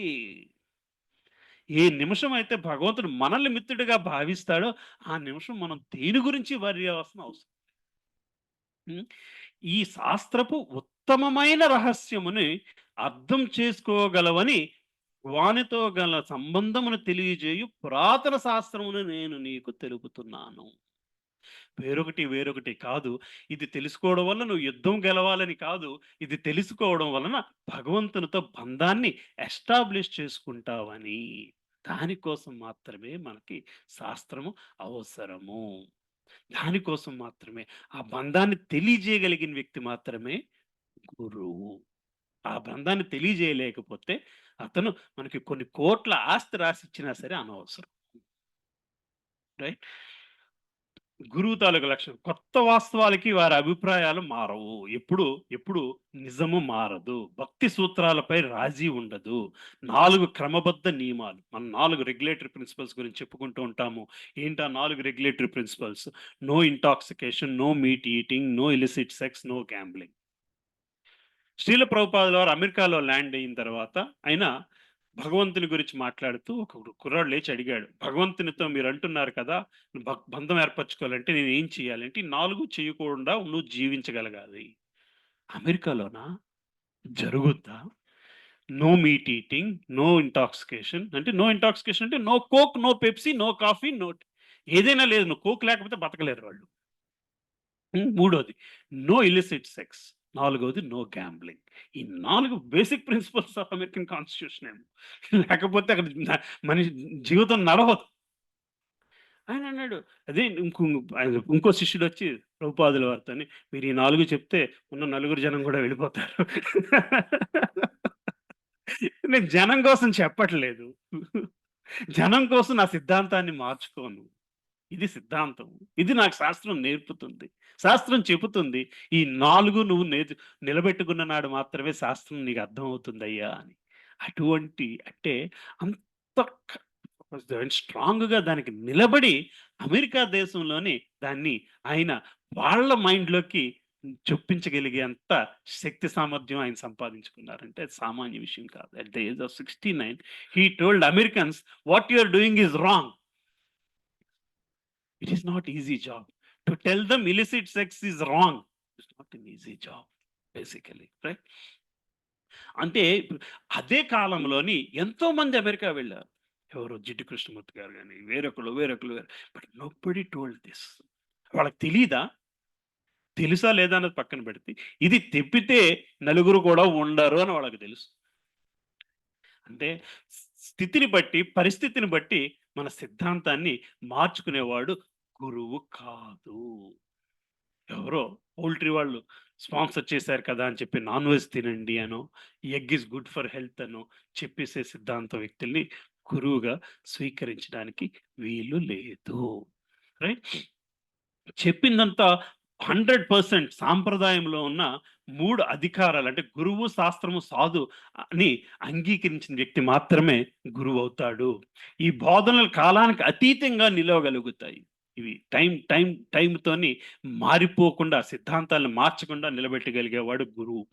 ఏ నిమిషం అయితే భగవంతుడు మనల్ని మిత్రుడిగా భావిస్తాడో, ఆ నిమిషం మనం దేని గురించి వర్రీ అవ్వాల్సిన అవసరం. హ్మ్. ఈ శాస్త్రపు ఉత్తమమైన రహస్యముని అర్థం చేసుకోగలవని వానితో గల సంబంధమును తెలియజేయు పురాతన శాస్త్రమును నేను నీకు తెలుపుతున్నాను. వేరొకటి కాదు. ఇది తెలుసుకోవడం వల్ల నువ్వు యుద్ధం గెలవాలని కాదు. ఇది తెలుసుకోవడం వలన భగవంతునితో బంధాన్ని ఎస్టాబ్లిష్ చేసుకుంటావని. దానికోసం మాత్రమే మనకి శాస్త్రము అవసరము. దానికోసం మాత్రమే ఆ బంధాన్ని తెలియజేయగలిగిన వ్యక్తి మాత్రమే గురువు. ఆ బంధాన్ని తెలియజేయలేకపోతే అతను మనకి కొన్ని కోట్ల ఆస్తి రాసిచ్చినా సరే అనవసరం. రైట్? గురువు తాలూకు లక్షణం. కొత్త వాస్తవాలకి వారి అభిప్రాయాలు మారవు. ఎప్పుడు నిజము మారదు. భక్తి సూత్రాలపై రాజీ ఉండదు. 4 క్రమబద్ధ నియమాలు. మనం 4 రెగ్యులేటరీ ప్రిన్సిపల్స్ గురించి చెప్పుకుంటూ ఉంటాము. ఏంటా 4 regulatory principles? No intoxication, no meat eating, no illicit sex, no gambling. Srila ప్రభుపాదుల వారు అమెరికాలో ల్యాండ్ అయిన తర్వాత ఆయన భగవంతుని గురించి మాట్లాడుతూ ఒక కుర్రాడు లేచి అడిగాడు, భగవంతునితో మీరు అంటున్నారు కదా, బంధం ఏర్పరచుకోవాలంటే నేను ఏం చేయాలి అంటే, ఈ 4 చేయకుండా నువ్వు జీవించగలగాలి. అమెరికాలోనా జరుగుద్దా? No meat eating, no intoxication అంటే, నో ఇంటాక్సికేషన్ అంటే no Coke, no Pepsi, no coffee, no ఏదైనా లేదు. నువ్వు కోక్ లేకపోతే బతకలేరు వాళ్ళు. మూడోది నో ఇలిసిట్ సెక్స్. నాలుగోది నో గ్యాంబ్లింగ్. ఈ 4 basic principles of American constitution ఏమో. లేకపోతే అక్కడ మనిషి జీవితం నడవదు. ఆయన అన్నాడు, అదే ఇంకో శిష్యుడొచ్చి ప్రభుపాదుల వారితోని, "మీరు ఈ 4 చెప్తే ఉన్న నలుగురు జనం కూడా వెళ్ళిపోతారు." నేను జనం కోసం చెప్పట్లేదు. జనం కోసం నా సిద్ధాంతాన్ని మార్చుకోను. ఇది సిద్ధాంతం. ఇది నాకు శాస్త్రం నేర్పుతుంది. శాస్త్రం చెబుతుంది. ఈ 4 నువ్వు నిలబెట్టుకున్న నాడు మాత్రమే శాస్త్రం నీకు అర్థమవుతుందయ్యా అని. అటువంటి అంటే అంత స్ట్రాంగ్‌గా దానికి నిలబడి అమెరికా దేశంలోని దాన్ని ఆయన వాళ్ళ మైండ్‌లోకి చొప్పించగలిగేంత శక్తి సామర్థ్యం ఆయన సంపాదించుకున్నారంటే అది సామాన్య విషయం కాదు. At the age of 69 he told Americans, "what you are doing is wrong." It is not easy job. To tell them illicit sex is wrong, it's not an easy job, basically, right? అంటే అదే కాలంలోని ఎంతో మంది America వెళ్ళారు. ఎవరో జిడ్డు కృష్ణమూర్తి గారు గాని, వేరొకళ్ళు but nobody told this. వాళ్ళకి తెలీదా? తెలుసా లేదా అన్నది పక్కన పెడితే, ఇది తెప్పితే నలుగురు కూడా ఉండరు అని వాళ్ళకి తెలుసు. అంటే స్థితిని బట్టి, పరిస్థితిని బట్టి మన సిద్ధాంతాన్ని మార్చుకునేవాడు గురువు కాదు. ఎవరో పౌల్ట్రీ వాళ్ళు స్పాన్సర్ చేశారు కదా అని చెప్పి నాన్ వెజ్ తినండి అనో, egg is good for health అనో చెప్పేసే సిద్ధాంత వ్యక్తుల్ని గురువుగా స్వీకరించడానికి వీలు లేదు. రైట్? చెప్పిందంతా 100% సాంప్రదాయంలో ఉన్న 3 అధికారాలు అంటే గురువు, శాస్త్రము, సాధు అని అంగీకరించిన వ్యక్తి మాత్రమే గురువవుతాడు. ఈ బోధనలు కాలానికి అతీతంగా నిలవగలుగుతాయి. ఇవి టైంతోని మారిపోకుండా సిద్ధాంతాలను మార్చకుండా నిలబెట్టగలిగేవాడు గురువు.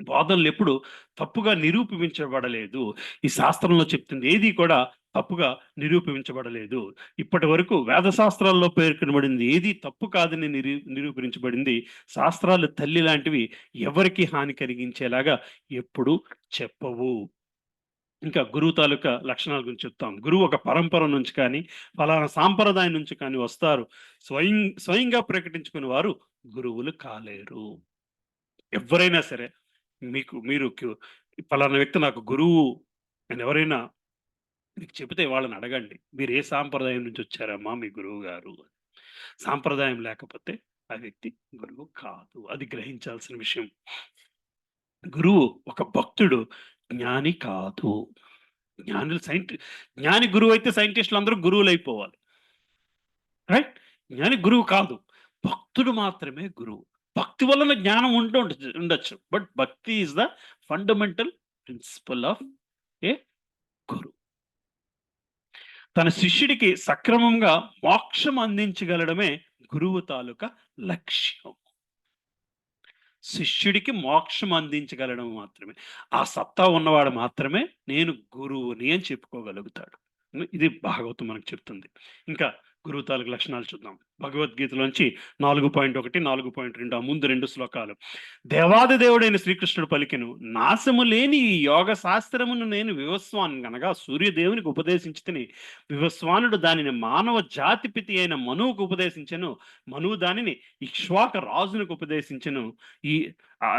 బోధనలు ఎప్పుడు తప్పుగా నిరూపించబడలేదు. ఈ శాస్త్రంలో చెప్తుంది ఏది కూడా తప్పుగా నిరూపించబడలేదు. ఇప్పటి వరకు వేద శాస్త్రాల్లో పేర్కొనబడింది ఏది తప్పు కాదని నిరూపించబడింది. శాస్త్రాలు తల్లి లాంటివి ఎవరికీ హాని కలిగించేలాగా ఎప్పుడూ చెప్పవు. ఇంకా గురువు తాలూకా లక్షణాల గురించి చెప్తాం. గురువు ఒక పరంపర నుంచి కానీ, ఫలానా సాంప్రదాయం నుంచి కానీ వస్తారు. స్వయంగా ప్రకటించుకునే వారు గురువులు కాలేరు. ఎవ్వరైనా సరే మీరు ఫలానా వ్యక్తి నాకు గురువు అని ఎవరైనా మీకు చెబితే వాళ్ళని అడగండి. మీరు ఏ సాంప్రదాయం నుంచి వచ్చారమ్మా మీ గురువు గారు? సాంప్రదాయం లేకపోతే ఆ వ్యక్తి గురువు కాదు. అది గ్రహించాల్సిన విషయం. గురువు ఒక భక్తుడు, జ్ఞాని కాదు. జ్ఞానులు జ్ఞాని గురువైతే సైంటిస్టులందరూ గురువులైపోవాలి. రైట్? జ్ఞాని గురువు కాదు. భక్తుడు మాత్రమే గురువు. భక్తి వలన జ్ఞానం ఉండొచ్చు. But bhakti is the fundamental principle of a guru. తన శిష్యుడికి సక్రమంగా మోక్షం అందించగలడమే గురువు తాలూకా లక్ష్యం. శిష్యుడికి మోక్షం అందించగలడం మాత్రమే. ఆ సత్తా ఉన్నవాడు మాత్రమే నేను గురువుని అని చెప్పుకోగలుగుతాడు. ఇది భాగవతం మనకు చెప్తుంది. ఇంకా గురువు తాలూకు లక్షణాలు చూద్దాం. భగవద్గీతలోంచి 4.1, 4.2 ఆ ముందు 2 శ్లోకాలు. దేవాది దేవుడైన శ్రీకృష్ణుడు పలికెను, నాశము లేని ఈ యోగ శాస్త్రమును నేను వివస్వాన్ అనగా సూర్యదేవునికి ఉపదేశించితిని. వివస్వానుడు దానిని మానవ జాతిపితి అయిన మనువుకు ఉపదేశించెను. మనువు దానిని ఇక్ష్వాక రాజునికి ఉపదేశించెను. ఈ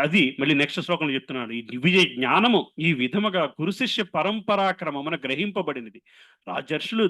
అది మళ్ళీ నెక్స్ట్ శ్లోకంలో చెప్తున్నాడు. ఈ దివ్య జ్ఞానము ఈ విధముగా గురు శిష్య పరంపరాక్రమమున గ్రహింపబడినది. రాజర్షులు